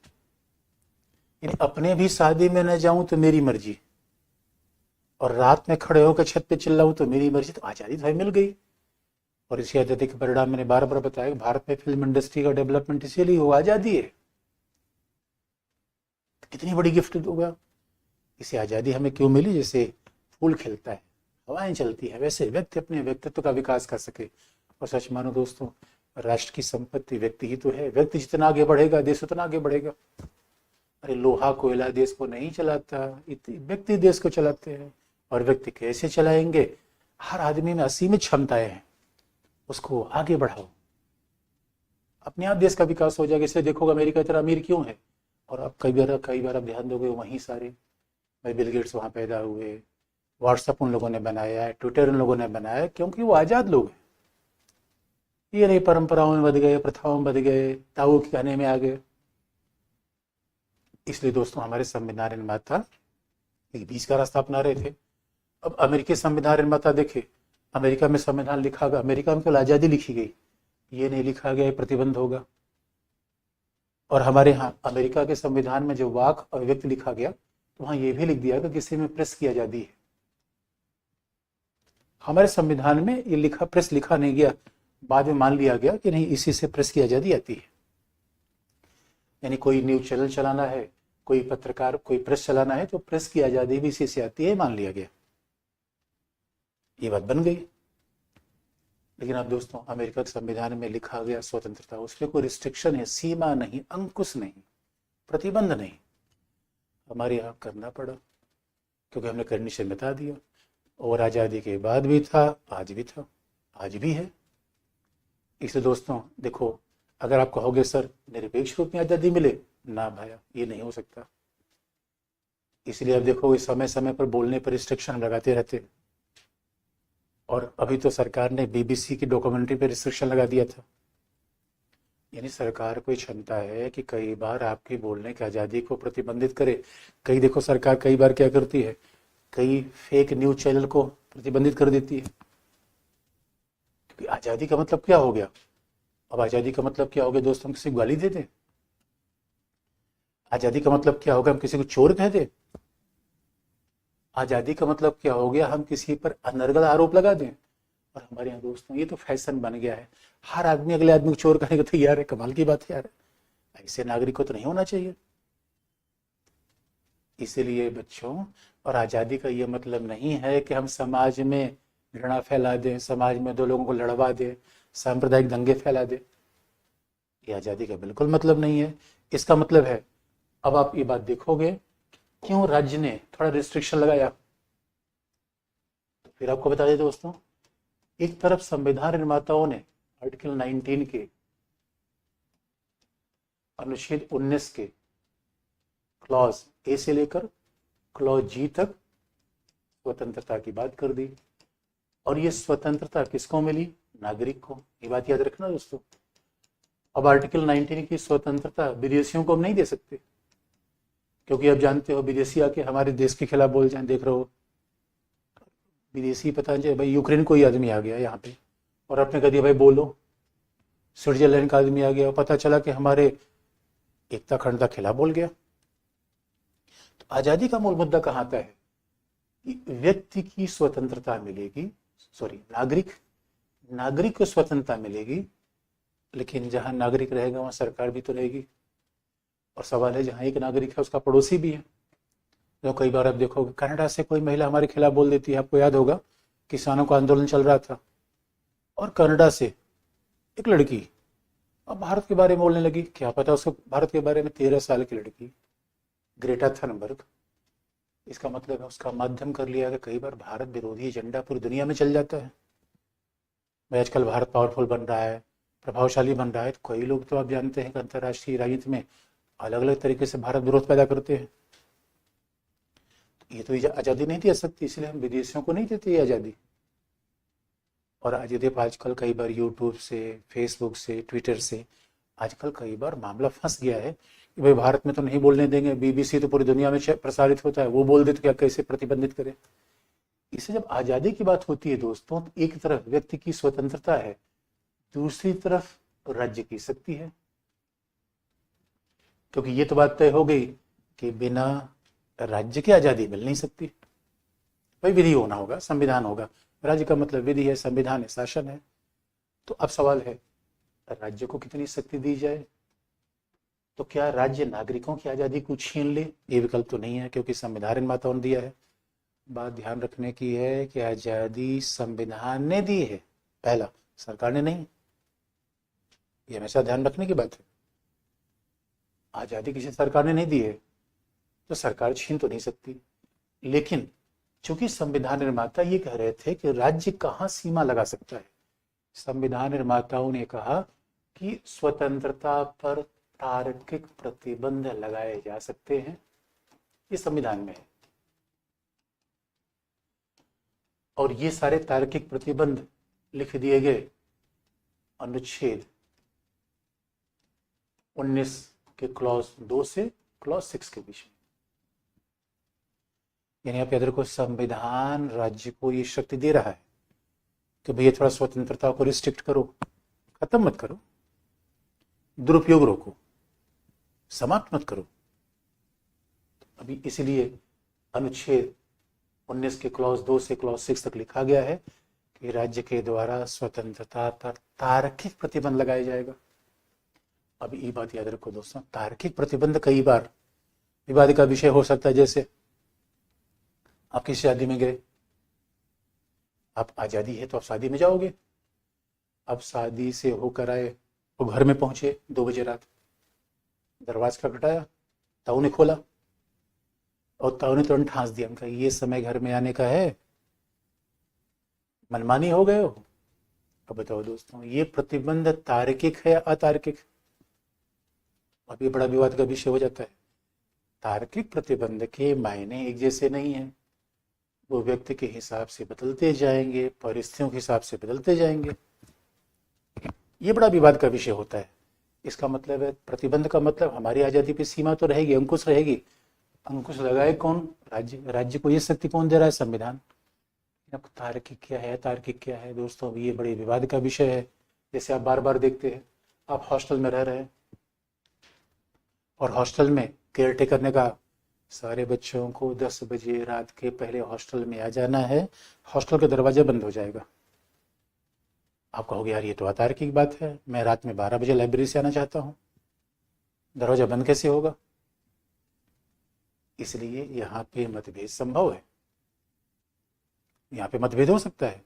यानी अपने भी शादी में न जाऊं तो मेरी मर्जी, और रात में खड़े होकर छत पे चिल्लाऊं तो मेरी मर्जी, तो आज़ादी तो मिल गई। और इसी आज़ादी के परिणाम मैंने बार बार बताया, भारत में फिल्म इंडस्ट्री का डेवलपमेंट इसीलिए हुआ, आज़ादी है। कितनी बड़ी गिफ्ट होगा। इसे आज़ादी हमें क्यों मिली? जैसे फूल खिलता है, हवाएं चलती है, वैसे व्यक्ति अपने व्यक्तित्व का विकास कर सके। और सच मानो दोस्तों, राष्ट्र की संपत्ति व्यक्ति ही तो है, व्यक्ति जितना आगे बढ़ेगा देश उतना आगे बढ़ेगा। अरे लोहा कोयला देश को नहीं चलाता, व्यक्ति देश को चलाते हैं। और व्यक्ति कैसे चलाएंगे? हर आदमी में असीमित क्षमताएं हैं, उसको आगे बढ़ाओ, अपने आप देश का विकास हो जाएगा। इसलिए देखोगे अमेरिका इतना अमीर क्यों है। और अब कई बार आप ध्यान दोगे, वहीं सारे भाई बिल गेट्स वहाँ पैदा हुए, व्हाट्सएप उन लोगों ने बनाया है, ट्विटर उन लोगों ने बनाया, क्योंकि वो आज़ाद लोग हैं। ये नहीं परंपराओं में बध गए, प्रथाओं में बध गए, ताऊ के कहने में आ गए। इसलिए दोस्तों हमारे संविधान निर्माता एक बीच का रास्ता अपना रहे थे। अब अमेरिकी संविधान निर्माता देखे, अमेरिका में संविधान लिखा गया, अमेरिका में केवल आज़ादी लिखी गई, ये नहीं लिखा गया प्रतिबंध होगा। और हमारे यहाँ अमेरिका के संविधान में जो वाक अभिव्यक्ति लिखा गया, तो तो वहां ये भी लिख दिया कि किसी में प्रेस की आजादी है। हमारे संविधान में ये लिखा, प्रेस लिखा नहीं गया, बाद में मान लिया गया कि नहीं, इसी से प्रेस की आजादी आती है। यानी कोई न्यूज चैनल चलाना है, कोई पत्रकार, कोई प्रेस चलाना है, तो प्रेस की आजादी भी इसी से आती है, मान लिया गया, ये बात बन गई। लेकिन अब दोस्तों, अमेरिका के संविधान में लिखा गया स्वतंत्रता, उसमें कोई रिस्ट्रिक्शन है, सीमा नहीं, अंकुश नहीं, प्रतिबंध नहीं। हमारे यहाँ करना पड़ा क्योंकि हमने कंडीशन बता दिया, और आज़ादी के बाद भी था, आज भी था, आज भी है। इसलिए दोस्तों देखो, अगर आप कहोगे सर निरपेक्ष रूप में आज़ादी मिले, ना भाया, ये नहीं हो सकता। इसलिए अब देखो, समय समय पर बोलने पर रिस्ट्रिक्शन लगाते रहते। और अभी तो सरकार ने बीबीसी की डॉक्यूमेंट्री पे रिस्ट्रिक्शन लगा दिया था। यानी सरकार को क्षमता है कि कई बार आपकी बोलने की आज़ादी को प्रतिबंधित करे। कई देखो, सरकार कई बार क्या करती है, कई फेक न्यूज चैनल को प्रतिबंधित कर देती है। क्योंकि आज़ादी का मतलब क्या हो गया? अब आज़ादी का मतलब क्या हो गया दोस्तों? हम किसी को गाली दे दें? आज़ादी का मतलब क्या होगा? हम किसी को चोर कह दें? आज़ादी का मतलब क्या हो गया? हम किसी पर अनर्गल आरोप लगा दें? और हमारे यहाँ दोस्तों ये तो फैशन बन गया है, हर आदमी अगले आदमी को चोर कहने को तैयार है। कमाल की बात है यार, ऐसे नागरिक को तो नहीं होना चाहिए। इसीलिए बच्चों, और आज़ादी का ये मतलब नहीं है कि हम समाज में घृणा फैला दें, समाज में दो लोगों को लड़वा दें, सांप्रदायिक दंगे फैला दें। ये आज़ादी का बिल्कुल मतलब नहीं है। इसका मतलब है, अब आप ये बात देखोगे, क्यों राज्य ने थोड़ा रिस्ट्रिक्शन लगाया, तो फिर आपको बता दें दोस्तों, एक तरफ संविधान निर्माताओं ने आर्टिकल 19 के अनुच्छेद 19 के क्लॉज ए से लेकर क्लॉज जी तक स्वतंत्रता की बात कर दी। और ये स्वतंत्रता किसको मिली? नागरिक को। ये बात याद रखना दोस्तों। अब आर्टिकल 19 की स्वतंत्रता विदेशियों को हम नहीं दे सकते, क्योंकि अब जानते हो विदेशी आके हमारे देश के खिलाफ बोल जाए। देख रहे हो विदेशी, पता नहीं भाई, यूक्रेन कोई आदमी आ गया यहाँ पे और अपने कह दिया भाई बोलो, स्विट्जरलैंड का आदमी आ गया और पता चला कि हमारे एकता अखंडता के खिलाफ बोल गया। तो आजादी का मूल मुद्दा कहाँ आता है कि व्यक्ति की स्वतंत्रता मिलेगी, नागरिक को स्वतंत्रता मिलेगी, लेकिन जहां नागरिक रहेगा वहां सरकार भी तो रहेगी। और सवाल है, जहां एक नागरिक है उसका पड़ोसी भी है। जो कई बार आप देखोगे, कनाडा से कोई महिला हमारे खिलाफ बोल देती है। आपको याद होगा, किसानों का आंदोलन चल रहा था और कनाडा से एक लड़की अब भारत के बारे में बोलने लगी। क्या पता उसको भारत के बारे में, 13 साल की लड़की ग्रेटा थनबर्ग। इसका मतलब है उसका माध्यम कर लिया कि कई बार भारत विरोधी एजेंडा पूरी दुनिया में चल जाता है। भाई आजकल भारत पावरफुल बन रहा है, प्रभावशाली बन रहा है, तो कई लोग तो आप जानते हैं कि अंतर्राष्ट्रीय राजनीति में अलग अलग तरीके से भारत विरोध पैदा करते हैं। ये तो आज़ादी नहीं दे सकती, इसलिए हम विदेशियों को नहीं देते ये आज़ादी। और आजकल कई बार यूट्यूब से, फेसबुक से, ट्विटर से आजकल कई बार मामला फंस गया है कि भाई भारत में तो नहीं बोलने देंगे, बीबीसी तो पूरी दुनिया में प्रसारित होता है, वो बोल दे तो क्या कैसे प्रतिबंधित करें। इससे जब आज़ादी की बात होती है दोस्तों, तो एक तरफ व्यक्ति की स्वतंत्रता है, दूसरी तरफ राज्य की शक्ति है। क्योंकि ये तो बात तय हो गई कि बिना राज्य की आज़ादी मिल नहीं सकती। भाई विधि होना होगा, संविधान होगा। राज्य का मतलब विधि है, संविधान है, शासन है। तो अब सवाल है, राज्य को कितनी शक्ति दी जाए? तो क्या राज्य नागरिकों की आज़ादी को छीन ले? ये विकल्प तो नहीं है, क्योंकि संविधान निर्माताओं ने दिया है। बात ध्यान रखने की है कि आज़ादी संविधान ने दी है, पहला, सरकार ने नहीं। ये हमेशा ध्यान रखने की बात है। आज़ादी किसी सरकार ने नहीं दी है तो सरकार छीन तो नहीं सकती। लेकिन चूंकि संविधान निर्माता ये कह रहे थे कि राज्य कहाँ सीमा लगा सकता है, संविधान निर्माताओं ने कहा कि स्वतंत्रता पर तार्किक प्रतिबंध लगाए जा सकते हैं। ये संविधान में है। और ये सारे तार्किक प्रतिबंध लिख दिए गए अनुच्छेद 19 के क्लॉज 2 से क्लॉज 6 के बीच में। यानी आप याद रखो, संविधान राज्य को ये शक्ति दे रहा है कि भैया थोड़ा स्वतंत्रता को रिस्ट्रिक्ट करो, खत्म मत करो, दुरुपयोग रोको, समाप्त मत करो। अभी इसलिए अनुच्छेद 19 के क्लॉज 2 से क्लॉज 6 तक लिखा गया है कि राज्य के द्वारा स्वतंत्रता पर तार्किक प्रतिबंध लगाया जाएगा। अब ये बात याद रखो दोस्तों, तार्किक प्रतिबंध कई बार विवाद का विषय हो सकता है। जैसे आप किसी शादी में गए, आप आज़ादी है तो आप शादी में जाओगे, अब शादी से होकर आए वो घर में पहुंचे 2 बजे रात, दरवाजा खटखटाया, ताऊ ने खोला और ताऊ ने तुरंत ठांस दिया, उनका ये समय घर में आने का है, मनमानी हो गए हो। अब बताओ दोस्तों, ये प्रतिबंध तार्किक है या अतार्किक? अब ये बड़ा विवाद का विषय हो जाता है। तार्किक प्रतिबंध के मायने एक जैसे नहीं है, वो व्यक्ति के हिसाब से बदलते जाएंगे, परिस्थितियों के हिसाब से बदलते जाएंगे। ये बड़ा विवाद का विषय होता है। इसका मतलब है प्रतिबंध का मतलब हमारी आज़ादी पे सीमा तो रहेगी, अंकुश रहेगी। अंकुश लगाए कौन? राज्य। राज्य को ये शक्ति कौन दे रहा है? संविधान। अब तार्किक क्या है, तार्किक क्या है दोस्तों, अब ये बड़े विवाद का विषय है। जैसे आप बार बार देखते हैं, आप हॉस्टल में रह रहे हैं और हॉस्टल में केयर टेकर ने कहा सारे बच्चों को 10 बजे रात के पहले हॉस्टल में आ जाना है, हॉस्टल का दरवाजा बंद हो जाएगा। आप कहोगे यार ये तो अतार्किक बात है, मैं रात में 12 बजे लाइब्रेरी से आना चाहता हूँ, दरवाजा बंद कैसे होगा? इसलिए यहाँ पे मतभेद संभव है। यहाँ पे मतभेद हो सकता है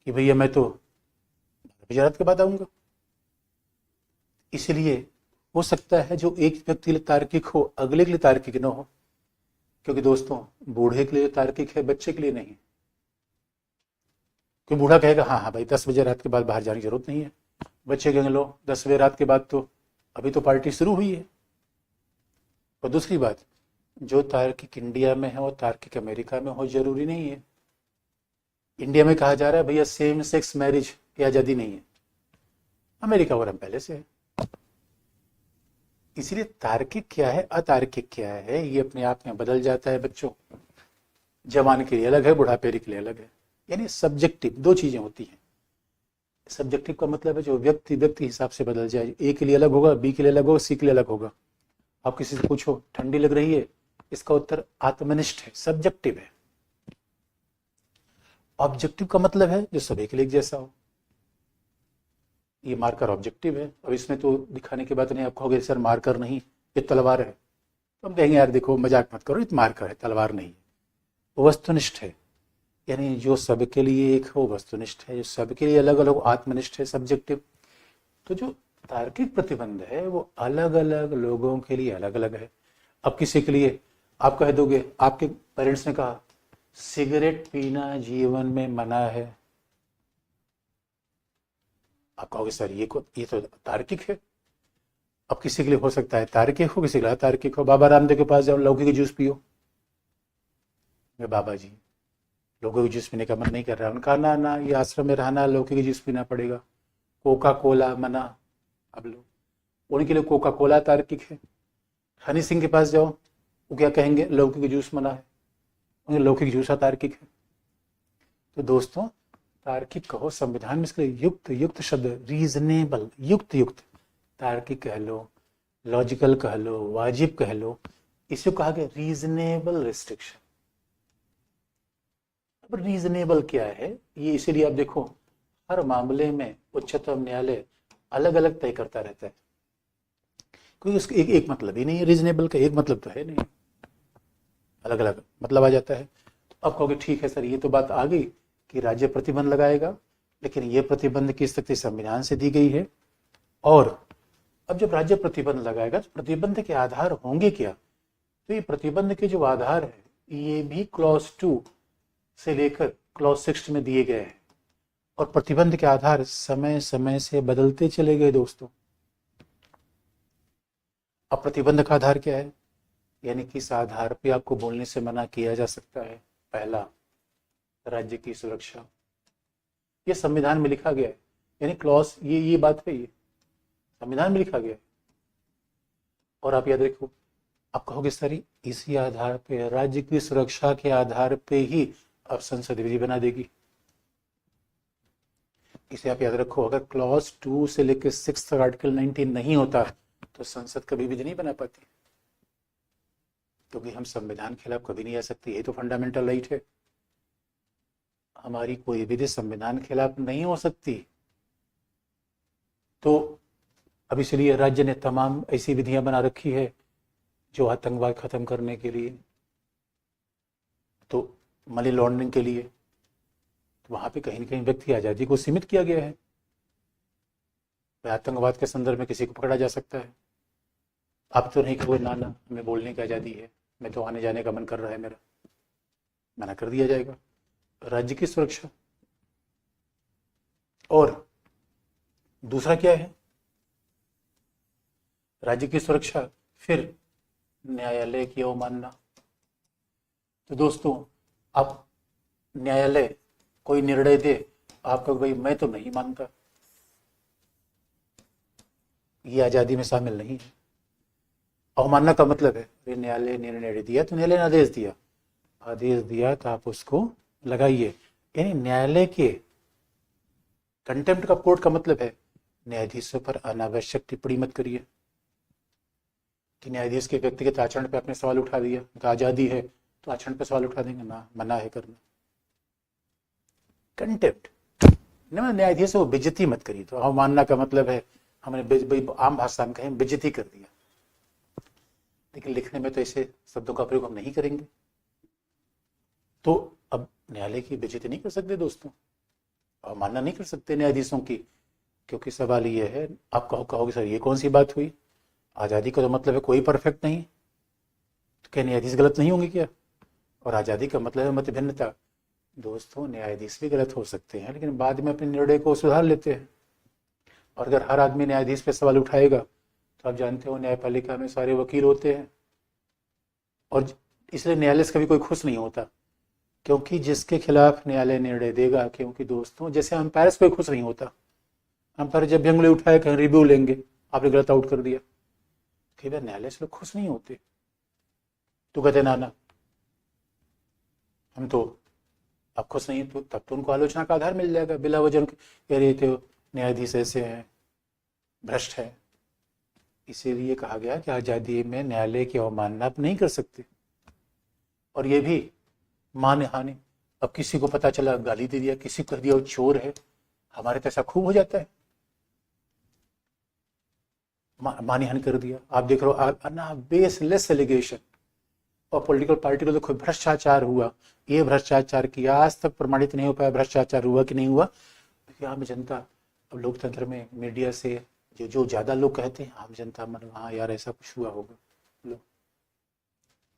कि भैया मैं तो 12 बजे रात के बाद आऊँगा। इसलिए हो सकता है जो एक व्यक्ति के लिए तार्किक हो, अगले के लिए तार्किक न हो। क्योंकि दोस्तों बूढ़े के लिए तार्किक है, बच्चे के लिए नहीं। क्योंकि बूढ़ा कहेगा हाँ हाँ भाई 10 बजे रात के बाद बाहर जाने की जरूरत नहीं है, बच्चे कहेंगे लो 10 बजे रात के बाद तो अभी तो पार्टी शुरू हुई है। और दूसरी बात, जो तार्किक इंडिया में है वो तार्किक अमेरिका में हो जरूरी नहीं है। इंडिया में कहा जा रहा है भैया सेम सेक्स मैरिज की आज़ादी नहीं है, अमेरिका और हम पहले से है। इसलिए तार्किक क्या है, अतार्किक क्या है, ये अपने आप में बदल जाता है बच्चों। जवान के लिए अलग है, बुढ़ापे के लिए अलग है। यानी सब्जेक्टिव 2 चीजें होती हैं। सब्जेक्टिव का मतलब है जो व्यक्ति व्यक्ति हिसाब से बदल जाए। ए के लिए अलग होगा, बी के लिए अलग होगा, सी के लिए अलग होगा। आप किसी से पूछो ठंडी लग रही है, इसका उत्तर आत्मनिष्ठ है, सब्जेक्टिव है। ऑब्जेक्टिव का मतलब है जो सभी के लिए एक जैसा हो। ये मार्कर ऑब्जेक्टिव है। अब इसमें तो दिखाने की बात नहीं, आप कहोगे सर मार्कर नहीं ये तलवार है, तो हम कहेंगे यार देखो मजाक मत करो, ये मार्कर है, तलवार नहीं है। वो वस्तुनिष्ठ है, यानी जो सबके लिए एक हो वस्तुनिष्ठ है, जो सबके लिए अलग अलग आत्मनिष्ठ है, सब्जेक्टिव। तो जो तार्किक प्रतिबंध है वो अलग अलग लोगों के लिए अलग अलग है। अब किसी के लिए आप कह दोगे, आपके पेरेंट्स ने कहा सिगरेट पीना जीवन में मना है, आप कहोगे सर ये तो तार्किक है। अब किसी के लिए हो सकता है तार्किक हो, किसी के लिए अतार्किक हो। बाबा रामदेव के पास जाओ, लौकी की जूस पियो, बाबा जी लौकी की जूस पीने का मन नहीं कर रहा है। उनका ना ना ये आश्रम में रहना, लौकी की जूस पीना पड़ेगा। कोका कोला मना। अब लो, उनके लिए कोका कोला तार्किक है। हनी सिंह के पास जाओ, वो क्या कहेंगे, लौकी की जूस मना है, उन्हें लौकी की जूस तार्किक है। तो दोस्तों तार्किक कहो, संविधान में इसके लिए युक्त युक्त शब्द, रीजनेबल, युक्त युक्त, तार्किक कह लो, लॉजिकल कह लो, वाजिब कह लो, इसे कहा गया रीजनेबल रिस्ट्रिक्शन। अब रीजनेबल क्या है ये, इसीलिए आप देखो हर मामले में उच्चतम न्यायालय अलग अलग तय करता रहता है, क्योंकि उसका एक मतलब ही नहीं है। रीजनेबल का एक मतलब तो है नहीं, अलग अलग मतलब आ जाता है। अब कहोगे ठीक है सर ये तो बात आ गई कि राज्य प्रतिबंध लगाएगा, लेकिन ये प्रतिबंध की स्थिति संविधान से दी गई है। और अब जब राज्य प्रतिबंध लगाएगा तो प्रतिबंध के आधार होंगे क्या? तो ये प्रतिबंध के जो आधार है ये भी क्लॉज 2 से लेकर क्लॉज 6 में दिए गए हैं। और प्रतिबंध के आधार समय समय से बदलते चले गए दोस्तों। अब प्रतिबंध का आधार क्या है, यानी किस आधार पे आपको बोलने से मना किया जा सकता है? पहला, राज्य की सुरक्षा, ये संविधान में लिखा गया है। यानी क्लॉज ये बात है, ये संविधान में लिखा गया है। और आप याद रखो, आप कहोगे सर इसी आधार पे, राज्य की सुरक्षा के आधार पे ही अब संसद विधि बना देगी। इसे आप याद रखो, अगर क्लॉज 2 से लेकर 6 तक आर्टिकल 19 नहीं होता तो संसद कभी विधि नहीं बना पाती। क्योंकि हम संविधान के खिलाफ कभी नहीं आ सकते, यही तो फंडामेंटल राइट है। हमारी कोई विधि संविधान के खिलाफ नहीं हो सकती। तो अब इसलिए राज्य ने तमाम ऐसी विधियां बना रखी है जो आतंकवाद खत्म करने के लिए, तो मनी लॉन्ड्रिंग के लिए, तो वहां पे कहीं न कहीं व्यक्ति आज़ादी को सीमित किया गया है। आतंकवाद के संदर्भ में किसी को पकड़ा जा सकता है। आप तो नहीं कहोगे ना ना हमें बोलने की आज़ादी है, मैं तो आने जाने का मन कर रहा है मेरा, मना कर दिया जाएगा। राज्य की सुरक्षा। और दूसरा क्या है, राज्य की सुरक्षा, फिर न्यायालय की अवमानना। तो दोस्तों, आप न्यायालय कोई निर्णय दे, आप कहो भाई मैं तो नहीं मानता, ये आज़ादी में शामिल नहीं है। अवमानना का मतलब है न्यायालय ने निर्णय दिया तो न्यायालय ने आदेश दिया, आदेश दिया तो आप उसको लगाइए। यानी न्यायालय के कंटेम्प्ट ऑफ कोर्ट का मतलब है न्यायाधीशों पर अनावश्यक टिप्पणी मत करिए कि न्यायाधीश के व्यक्तिगत आचरण पे आपने सवाल उठा दिया, तो आज़ादी है तो आचरण पे सवाल उठा देंगे, ना, मना है करना। कंटेम्प्ट न्यायाधीशों को बेइज्जती मत करिए। तो अवमानना का मतलब है हमने आम भाषा में कहें बेइज्जती कर दिया, लेकिन लिखने में तो ऐसे शब्दों का प्रयोग हम नहीं करेंगे। तो अब न्यायालय की बेइज्जती नहीं कर सकते दोस्तों, अवमानना नहीं कर सकते न्यायाधीशों की, क्योंकि सवाल ये है, आप कहोगे सर ये कौन सी बात हुई, आज़ादी का तो मतलब है कोई परफेक्ट नहीं, तो क्या न्यायाधीश गलत नहीं होंगे क्या? और आज़ादी का मतलब है मत भिन्नता। दोस्तों, न्यायाधीश भी गलत हो सकते हैं, लेकिन बाद में अपने निर्णय को सुधार लेते हैं। और अगर हर आदमी न्यायाधीश पे सवाल उठाएगा तो आप जानते हो न्यायपालिका में सारे वकील होते हैं, और इसलिए न्यायालय से कभी कोई खुश नहीं होता, क्योंकि जिसके खिलाफ न्यायालय निर्णय देगा, क्योंकि दोस्तों जैसे अंपायर से कोई खुश नहीं होता, अंपायर जब भी उंगली उठाए कहीं रिव्यू लेंगे, आपने गलत आउट कर दिया, कई बार न्यायालय से लोग खुश नहीं होते, तो कहते ना हम तो, आप खुश नहीं तो तब तो उनको आलोचना का आधार मिल जाएगा बिला वजह कह रहे थे न्यायाधीश ऐसे हैं, भ्रष्ट है। इसीलिए कहा गया कि आज़ादी में न्यायालय की अवमानना आप नहीं कर सकते। और ये भी मानहानि, अब किसी को पता चला गाली दे दिया, किसी को कह दिया वो चोर है, हमारे तो ऐसा खूब हो जाता है, मानहानि कर दिया। आप देख रहे हो ना, बेसलेस एलिगेशन, और पॉलिटिकल पार्टी को देखो भ्रष्टाचार हुआ, ये भ्रष्टाचार किया, आज तक प्रमाणित नहीं हो पाया भ्रष्टाचार हुआ कि नहीं हुआ। आम जनता, अब लोकतंत्र में मीडिया से जो ज्यादा लोग कहते हैं, आम जनता मन हाँ यार ऐसा कुछ हुआ होगा, लो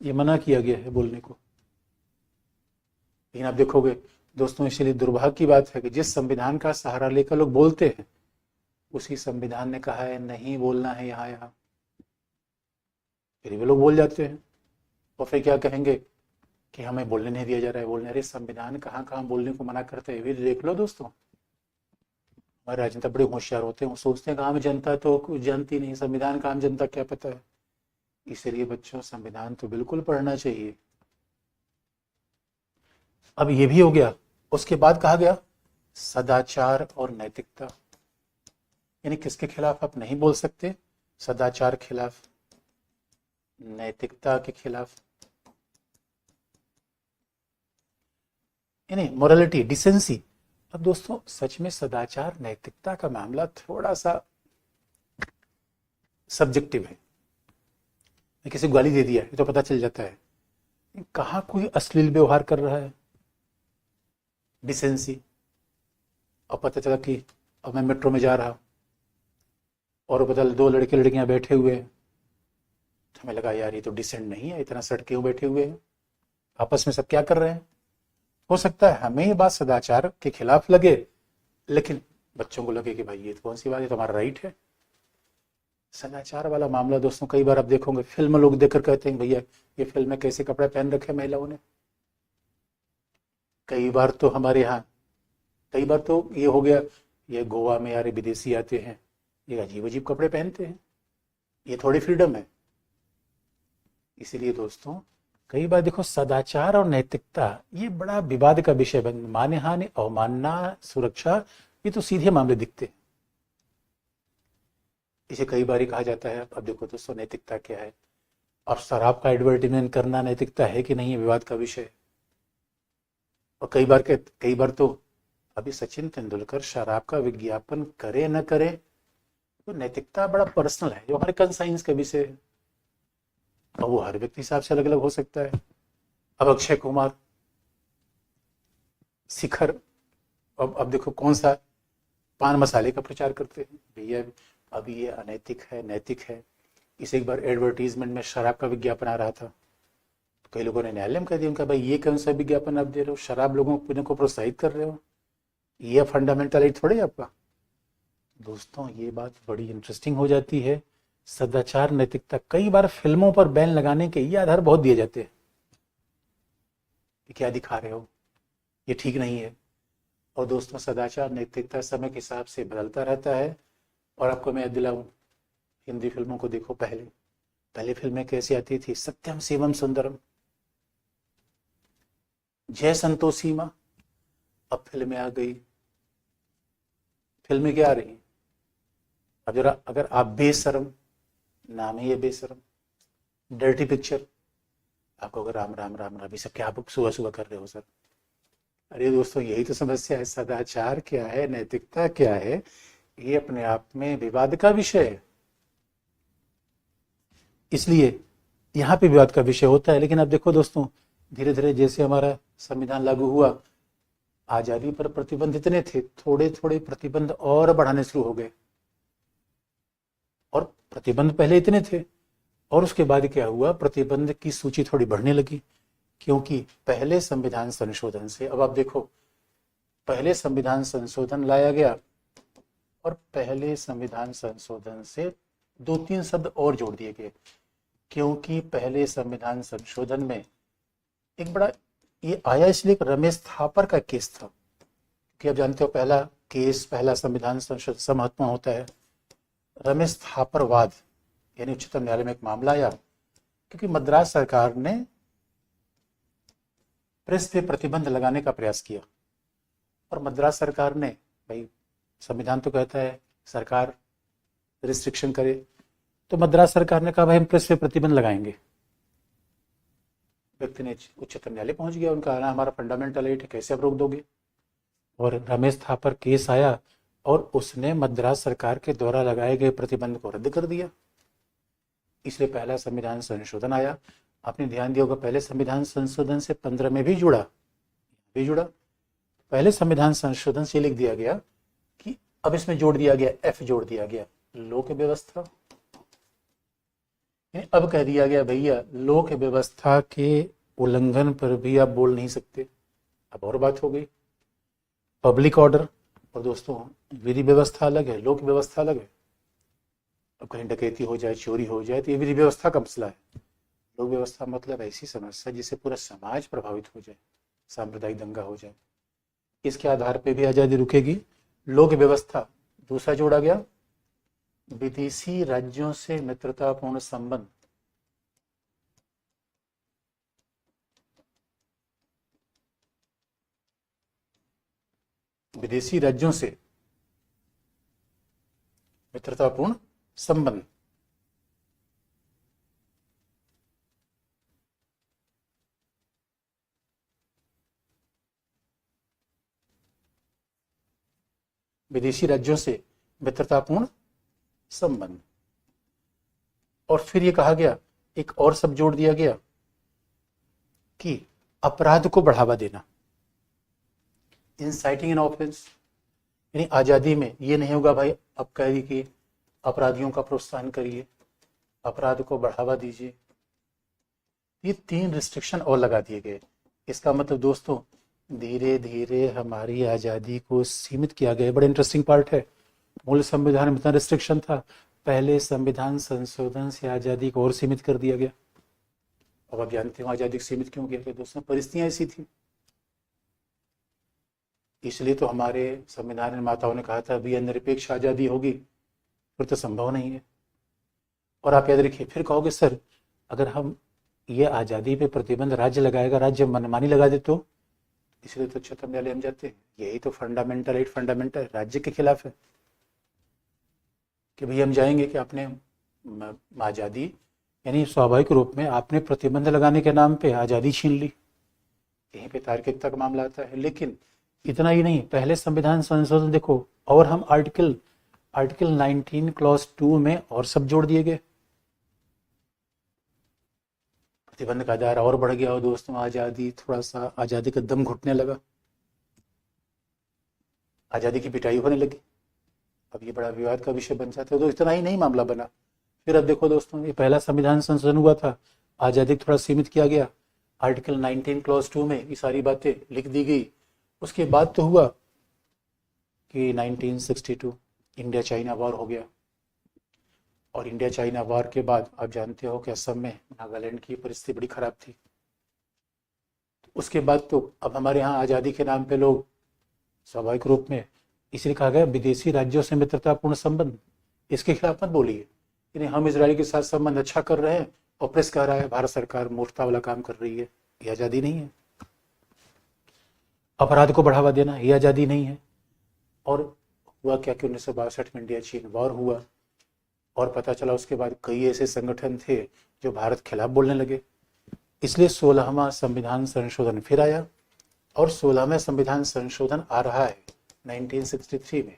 ये मना किया गया है बोलने को। लेकिन आप देखोगे दोस्तों, इसलिए दुर्भाग्य की बात है कि जिस संविधान का सहारा लेकर लोग बोलते हैं, उसी संविधान ने कहा है नहीं बोलना है यहाँ, फिर भी लोग बोल जाते हैं, और फिर क्या कहेंगे कि हमें बोलने नहीं दिया जा रहा है, बोलने। अरे संविधान कहाँ कहाँ बोलने को मना करते हैं, फिर देख लो दोस्तों। हमारे राजनेता बड़े होशियार होते हैं, वो सोचते हैं कि आम जनता तो कुछ जानती नहीं, संविधान का आम जनता क्या पता है। इसलिए बच्चों, संविधान तो बिल्कुल पढ़ना चाहिए। अब ये भी हो गया, उसके बाद कहा गया सदाचार और नैतिकता, यानी किसके खिलाफ आप नहीं बोल सकते, सदाचार खिलाफ, नैतिकता के खिलाफ, यानी मोरालिटी, डिसेंसी। अब दोस्तों सच में सदाचार नैतिकता का मामला थोड़ा सा सब्जेक्टिव है। किसी को गाली दे दिया ये तो पता चल जाता है, कहाँ कोई अश्लील व्यवहार कर रहा है, डिसेंसी। और पता चला कि अब मैं मेट्रो में जा रहा हूँ और पता दो लड़के लड़कियां बैठे हुए हैं, तो हमें लगा यार ये तो डिसेंट नहीं है, इतना सड़ के वो बैठे हुए हैं, आपस में सब क्या कर रहे हैं। हो सकता है हमें ये बात सदाचार के खिलाफ लगे, लेकिन बच्चों को लगे कि भाई ये तो कौन सी बात है, तो हमारा राइट है। सदाचार वाला मामला दोस्तों, कई बार आप देखोगे फिल्म लोग देखकर कहते हैं भैया ये फिल्म में कैसे कपड़े पहन रखे महिलाओं ने। कई बार तो हमारे यहाँ, कई बार तो ये हो गया, ये गोवा में यार विदेशी आते हैं, ये अजीब अजीब कपड़े पहनते हैं, ये थोड़ी फ्रीडम है। इसीलिए दोस्तों कई बार देखो सदाचार और नैतिकता ये बड़ा विवाद का विषय बन, मानहानि, अवमानना, सुरक्षा, ये तो सीधे मामले दिखते हैं। इसे कई बार कहा जाता है, अब देखो दोस्तों नैतिकता क्या है, अब शराब का एडवर्टीजमेंट करना नैतिकता है कि नहीं है विवाद का विषय। और कई बार तो अभी सचिन तेंदुलकर शराब का विज्ञापन करे न करे तो नैतिकता बड़ा पर्सनल है, जो हमारे कंसाइंस का विषय है, और वो हर व्यक्ति हिसाब से अलग अलग हो सकता है। अब अक्षय कुमार, शिखर, अब देखो कौन सा पान मसाले का प्रचार करते हैं भैया, अभी ये अनैतिक है नैतिक है। इसे एक बार एडवर्टीजमेंट में शराब का विज्ञापन आ रहा था, तो कई लोगों ने न्यायालय में कह दिया उनका, भाई ये कौन सा विज्ञापन आप दे रहे हो, शराब लोगों को पीने को प्रोत्साहित कर रहे हो, ये फंडामेंटल राइट थोड़े आपका। दोस्तों ये बात बड़ी इंटरेस्टिंग हो जाती है। सदाचार नैतिकता कई बार फिल्मों पर बैन लगाने के ये आधार बहुत दिए जाते हैं कि क्या दिखा रहे हो, ये ठीक नहीं है। और दोस्तों सदाचार नैतिकता समय के हिसाब से बदलता रहता है। और आपको मैं याद दिलाऊं, हिंदी फिल्मों को देखो, पहले फिल्में कैसी आती थी, सत्यम शिवम सुंदरम, जय संतोषी माँ। अब फिल्में आ गई, फिल्में क्या आ रही, अब जरा अगर आप बेशरम, नाम ही है बेशरम, डर्टी पिक्चर, आपको अगर राम राम राम राम ये सब क्या आप सुबह सुबह कर रहे हो सर। अरे दोस्तों यही तो समस्या है, सदाचार क्या है नैतिकता क्या है, ये अपने आप में विवाद का विषय है। इसलिए यहाँ पे विवाद का विषय होता है। लेकिन अब देखो दोस्तों, धीरे धीरे जैसे हमारा संविधान लागू हुआ, आजादी पर प्रतिबंध इतने थे, थोड़े थोड़े प्रतिबंध और बढ़ाने शुरू हो गए। और प्रतिबंध पहले इतने थे, और उसके बाद क्या हुआ, प्रतिबंध की सूची थोड़ी बढ़ने लगी, क्योंकि पहले संविधान संशोधन से, अब आप देखो, पहले संविधान संशोधन लाया गया और पहले संविधान संशोधन से 2-3 शब्द और जोड़ दिए गए, क्योंकि पहले संविधान संशोधन में एक बड़ा ये आया इसलिए रमेश थापर का केस था, कि आप जानते हो पहला केस, पहला संविधान संशोधन सब महत्वपूर्ण होता है। रमेश थापर वाद यानी उच्चतम न्यायालय में एक मामला आया, क्योंकि मद्रास सरकार ने प्रेस पे प्रतिबंध लगाने का प्रयास किया, और मद्रास सरकार ने, भाई संविधान तो कहता है सरकार रिस्ट्रिक्शन करे, तो मद्रास सरकार ने कहा भाई हम प्रेस पे प्रतिबंध लगाएंगे। व्यक्ति ने उच्चतम न्यायालय पहुंच गया, उनका आना हमारा फंडामेंटल राइट है, कैसे आप रोक दोगे। और रमेश थापर केस आया और उसने मद्रास सरकार के द्वारा लगाए गए प्रतिबंध को रद्द कर दिया। इसलिए पहला संविधान संशोधन आया। आपने ध्यान दिया होगा, पहले संविधान संशोधन से 15 में भी जुड़ा। पहले संविधान संशोधन से लिख दिया गया कि अब इसमें जोड़ दिया गया, एफ जोड़ दिया गया, लोक व्यवस्था। अब कह दिया गया भैया लोक व्यवस्था के उल्लंघन पर भी आप बोल नहीं सकते। अब और बात हो गई, पब्लिक ऑर्डर। और दोस्तों विधि व्यवस्था अलग है, लोक व्यवस्था अलग है। अब कहीं डकैती हो जाए, चोरी हो जाए, तो ये विधि व्यवस्था का मसला है। लोक व्यवस्था मतलब ऐसी समस्या जिससे पूरा समाज प्रभावित हो जाए, सांप्रदायिक दंगा हो जाए, इसके आधार पे भी आजादी रुकेगी। लोक व्यवस्था दूसरा जोड़ा गया, विदेशी राज्यों से मित्रतापूर्ण संबंध। विदेशी राज्यों से मित्रतापूर्ण संबंध। विदेशी राज्यों से मित्रतापूर्ण संबंध। और फिर ये कहा गया, एक और शब्द जोड़ दिया गया कि अपराध को बढ़ावा देना, इंसाइटिंग एन ऑफेंस। यानी आजादी में ये नहीं होगा भाई अब कह दी कि अपराधियों का प्रोत्साहन करिए, अपराध को बढ़ावा दीजिए। ये 3 रिस्ट्रिक्शन और लगा दिए गए। इसका मतलब दोस्तों धीरे धीरे हमारी आजादी को सीमित किया गया। बड़ा इंटरेस्टिंग पार्ट है, मूल संविधान में इतना रिस्ट्रिक्शन था, पहले संविधान संशोधन से आजादी को और सीमित कर दिया गया। अब आप जानते हो आजादी को सीमित क्यों किया गया दोस्तों, परिस्थितियां ऐसी थी। इसलिए तो हमारे संविधान निर्माताओं ने कहा था भैया निरपेक्ष आजादी होगी, फिर तो संभव नहीं है। और आप याद रखिए, फिर कहोगे सर अगर हम ये आजादी पे प्रतिबंध राज्य लगाएगा, राज्य मनमानी लगा दे तो, इसलिए तो उच्चतम न्यायालय हम जाते हैं। यही तो फंडामेंटल राइट, फंडामेंटल राज्य के खिलाफ है कि भैया हम जाएंगे कि आपने आजादी यानी स्वाभाविक रूप में आपने प्रतिबंध लगाने के नाम पे आज़ादी छीन ली, यहीं पे तार्किकता का मामला आता है। लेकिन इतना ही नहीं, पहले संविधान संशोधन देखो, और हम आर्टिकल 19 क्लॉज 2 में और सब जोड़ दिए गए, प्रतिबंध का दायरा और बढ़ गया। और दोस्तों आज़ादी, थोड़ा सा आज़ादी का दम घुटने लगा, आज़ादी की पिटाई होने लगी, अब ये बड़ा विवाद का विषय बन जाता है। तो इतना ही नहीं मामला बना, फिर अब देखो दोस्तों, ये पहला संविधान संशोधन हुआ था, आज़ादी थोड़ा सीमित किया गया, आर्टिकल 19 क्लॉज 2 में ये सारी बातें लिख दी गई। उसके बाद तो हुआ कि 1962 इंडिया चाइना वॉर हो गया, और इंडिया चाइना वॉर के बाद आप जानते हो कि असम में नागालैंड की परिस्थिति बड़ी खराब थी। उसके बाद तो अब हमारे यहाँ आज़ादी के नाम पे लोग स्वाभाविक रूप में, इसलिए कहा गया विदेशी राज्यों से मित्रतापूर्ण संबंध, इसके खिलाफ मत बोलिए। यानी हम इजराइल के साथ संबंध अच्छा कर रहे हैं और प्रेस कह रहा है भारत सरकार मूर्खता वाला काम कर रही है, ये आज़ादी नहीं है। अपराध को बढ़ावा देना, ये आज़ादी नहीं है। और हुआ क्या कि 1962 में इंडिया चीन वॉर हुआ, और पता चला उसके बाद कई ऐसे संगठन थे जो भारत खिलाफ बोलने लगे, इसलिए 16वां संविधान संशोधन फिर आया, और 16वें संविधान संशोधन आ रहा है 1963 में।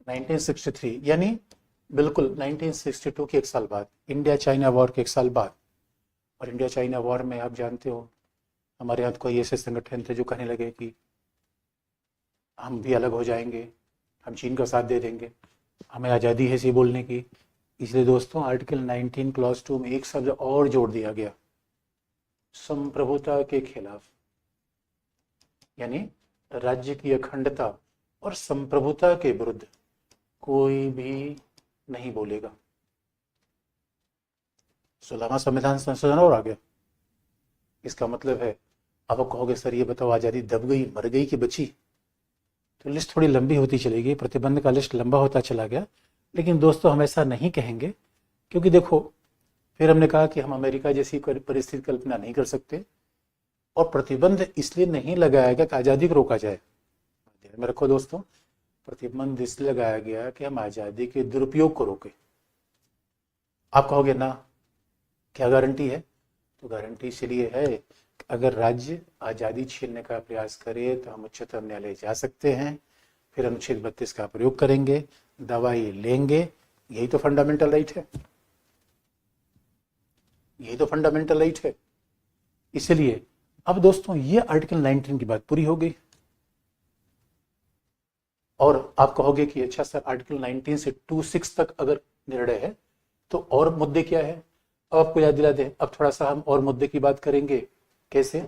1963 यानी बिल्कुल 1962 के एक साल बाद, इंडिया चाइना वॉर के एक साल बाद। और इंडिया चाइना वॉर में आप जानते हो हमारे यहाँ कोई ऐसे संगठन थे जो कहने लगे कि हम भी अलग हो जाएंगे, हम चीन का साथ दे देंगे, हमें आज़ादी है इसी बोलने की। इसलिए दोस्तों आर्टिकल 19 क्लॉज 2 में एक शब्द और जोड़ दिया गया, संप्रभुता के खिलाफ, यानी राज्य की अखंडता और संप्रभुता के विरुद्ध कोई भी नहीं बोलेगा। 16वां संविधान संशोधन और आ गया। इसका मतलब है, अब आप कहोगे सर ये बताओ आज़ादी दब गई, मर गई कि बची? तो लिस्ट थोड़ी लंबी होती चली गई, प्रतिबंध का लिस्ट लंबा होता चला गया। लेकिन दोस्तों हम ऐसा नहीं कहेंगे, क्योंकि देखो फिर हमने कहा कि हम अमेरिका जैसी परिस्थिति कल्पना नहीं कर सकते, और प्रतिबंध इसलिए नहीं लगाया गया कि आज़ादी को रोका जाए। ध्यान में रखो दोस्तों, प्रतिबंध इसलिए लगाया गया कि हम आज़ादी के दुरुपयोग को रोके। आप कहोगे ना क्या गारंटी है? तो गारंटी इसलिए है कि अगर राज्य आज़ादी छीनने का प्रयास करे तो हम उच्चतम न्यायालय जा सकते हैं, फिर अनुच्छेद 32 का प्रयोग करेंगे, दवाई लेंगे। यही तो फंडामेंटल राइट है, यही तो फंडामेंटल राइट है। इसलिए अब दोस्तों ये आर्टिकल 19 की बात पूरी हो गई। और आप कहोगे कि अच्छा सर आर्टिकल 19 से 26 तक अगर निर्णय है तो और मुद्दे क्या है? अब आपको याद दिला दें, अब थोड़ा सा हम और मुद्दे की बात करेंगे। कैसे?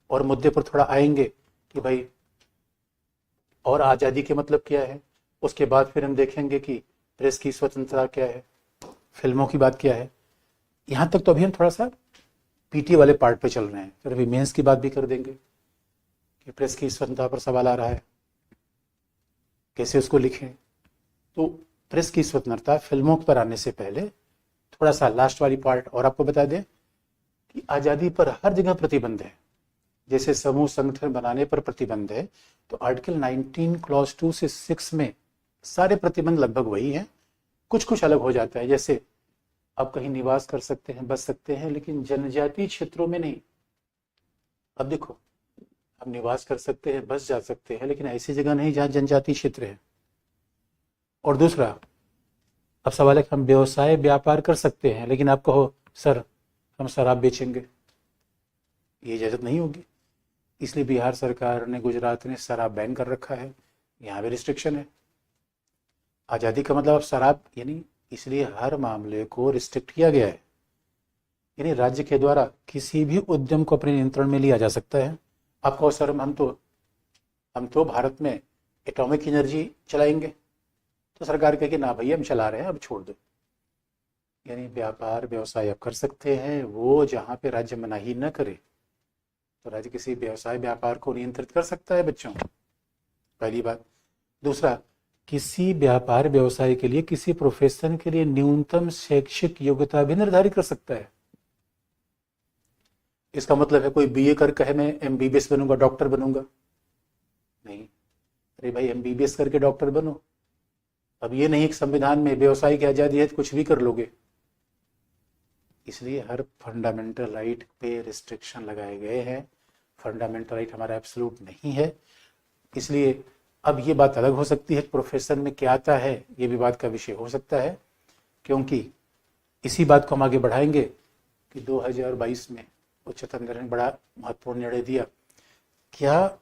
और मुद्दे पर थोड़ा आएंगे कि भाई और आज़ादी के मतलब क्या है। उसके बाद फिर हम देखेंगे कि प्रेस की स्वतंत्रता क्या है, फिल्मों की बात क्या है। यहाँ तक तो अभी हम थोड़ा सा पीटी वाले पार्ट पे चल रहे हैं, फिर अभी मेंस की बात भी कर देंगे कि प्रेस की स्वतंत्रता पर सवाल आ रहा है, कैसे उसको लिखें। तो प्रेस की स्वतंत्रता फिल्मों पर आने से पहले थोड़ा सा लास्ट वाली पार्ट और आपको बता दें कि आज़ादी पर हर जगह प्रतिबंध है। जैसे समूह संगठन बनाने पर प्रतिबंध है, तो आर्टिकल 19 क्लॉज 2 से 6 में सारे प्रतिबंध लगभग वही हैं, कुछ कुछ अलग हो जाता है। जैसे आप कहीं निवास कर सकते हैं, बस सकते हैं, लेकिन जनजातीय क्षेत्रों में नहीं। अब देखो, हम निवास कर सकते हैं, बस जा सकते हैं, लेकिन ऐसी जगह नहीं जहाँ जनजातीय क्षेत्र है। और दूसरा, अब सवाल है कि हम व्यवसाय व्यापार कर सकते हैं, लेकिन आप कहो सर हम शराब बेचेंगे, ये इजाज़त नहीं होगी। इसलिए बिहार सरकार ने, गुजरात ने शराब बैन कर रखा है, यहाँ भी रिस्ट्रिक्शन है। आज़ादी का मतलब अब शराब, यानी इसलिए हर मामले को रिस्ट्रिक्ट किया गया है। यानी राज्य के द्वारा किसी भी उद्यम को अपने नियंत्रण में लिया जा सकता है। आप कहो सर हम तो भारत में एटॉमिक एनर्जी चलाएंगे, तो सरकार कहे कि ना भैया हम चला रहे हैं, अब छोड़ दो। यानी व्यापार व्यवसाय आप कर सकते हैं, वो जहाँ पे राज्य मनाही न करे, तो राज्य किसी व्यवसाय व्यापार को नियंत्रित कर सकता है बच्चों, पहली बात। दूसरा, किसी व्यापार व्यवसाय के लिए, किसी प्रोफेशन के लिए न्यूनतम शैक्षिक योग्यता भी निर्धारित कर सकता है। इसका मतलब है कोई बीए कर कहे मैं एमबीबीएस बनूंगा, डॉक्टर बनूंगा, नहीं। अरे भाई एमबीबीएस करके डॉक्टर बनो, अब ये नहीं कि संविधान में व्यवसाय की आज़ादी है तो कुछ भी कर लोगे, इसलिए हर फंडामेंटल राइट पे रिस्ट्रिक्शन लगाए गए हैं। फंडामेंटल राइट हमारा एब्सोल्यूट नहीं है। इसलिए अब ये बात अलग हो सकती है कि प्रोफेशन में क्या आता है, ये विवाद का विषय हो सकता है, क्योंकि इसी बात को हम आगे बढ़ाएंगे कि 2022 में उच्चतम न्यायालय ने बड़ा महत्वपूर्ण निर्णय दिया। क्या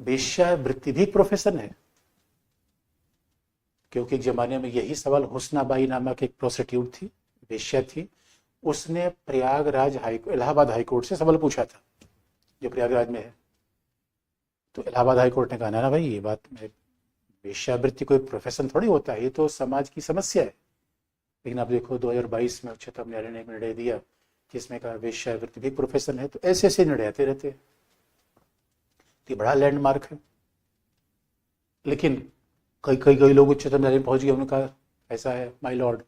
वेश्यावृत्ति भी प्रोफेशन है? क्योंकि एक जमाने में यही सवाल हुस्नाबाई नामक एक प्रोस्टिट्यूट थी, वेश्या थी, उसने प्रयागराज इलाहाबाद हाईकोर्ट से सवाल पूछा था, जो प्रयागराज में है। तो इलाहाबाद हाईकोर्ट ने कहा ना भाई, ये बात में वेश्यावृत्ति कोई प्रोफेशन थोड़ी होता है, ये तो समाज की समस्या है। लेकिन आप देखो 2022 में उच्चतम न्यायालय ने एक निर्णय दिया जिसमें कहा वेश्यावृत्ति भी प्रोफेशन है। तो ऐसे ऐसे निर्णय आते रहते हैं, ये बड़ा लैंडमार्क है। लेकिन कई लोग उच्चतम न्यायालय में पहुंच गए, उन्होंने कहा ऐसा है माय लॉर्ड,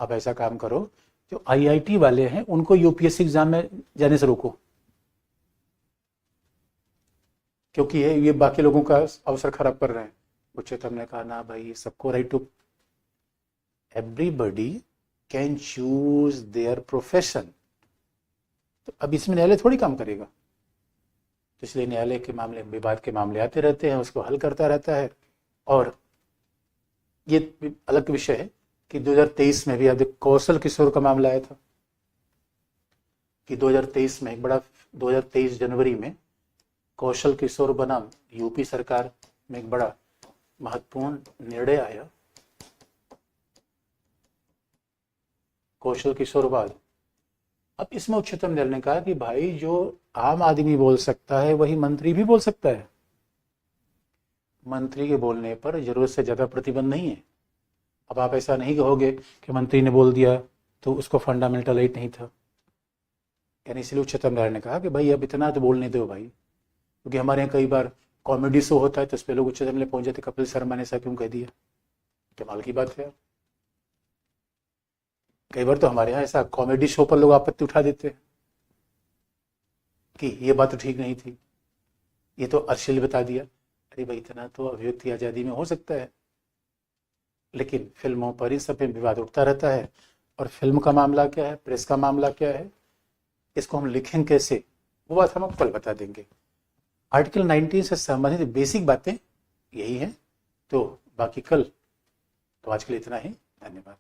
आप ऐसा काम करो, जो आईआईटी वाले हैं उनको यूपीएससी एग्जाम में जाने से रोको, क्योंकि ये बाकी लोगों का अवसर खराब कर रहे हैं। उच्चतम ने कहा ना भाई, सबको right to, everybody can choose their profession. तो अब इसमें न्यायालय थोड़ी काम करेगा, तो इसलिए न्यायालय के मामले, विवाद के मामले आते रहते हैं, उसको हल करता रहता है। और ये अलग विषय है कि 2023 में भी अब कौशल किशोर का मामला आया था कि 2023 में एक बड़ा, 2023 जनवरी में कौशल किशोर बनाम यूपी सरकार में एक बड़ा महत्वपूर्ण निर्णय आया। कौशल किशोरवाद। अब इसमें उच्चतम न्यायालय ने कहा कि भाई, जो आम आदमी बोल सकता है वही मंत्री भी बोल सकता है। मंत्री के बोलने पर जरूरत से ज्यादा प्रतिबंध नहीं है। अब आप ऐसा नहीं कहोगे कि मंत्री ने बोल दिया तो उसको फंडामेंटल राइट नहीं था। यानी इसलिए उच्चतम न्यायालय ने कहा कि भाई अब इतना तो बोलने दो भाई, क्योंकि हमारे यहाँ कई बार कॉमेडी शो होता है तो उस पर लोग उच्चतम न्यायालय पहुंच जाते, कपिल शर्मा ने ऐसा क्यों कह दिया, कमाल की बात है यार। कई बार तो हमारे यहाँ ऐसा कॉमेडी शो पर लोग आपत्ति उठा देते हैं कि ये बात तो ठीक नहीं थी, ये तो अश्लील बता दिया। अरे भाई, इतना तो अभिव्यक्ति आज़ादी में हो सकता है, लेकिन फिल्मों पर इन सब में विवाद उठता रहता है। और फिल्म का मामला क्या है, प्रेस का मामला क्या है, इसको हम लिखें कैसे, वो बात हम कल बता देंगे। आर्टिकल 19 से संबंधित बेसिक बातें यही हैं। तो बाकी कल, तो आज के लिए इतना ही। धन्यवाद।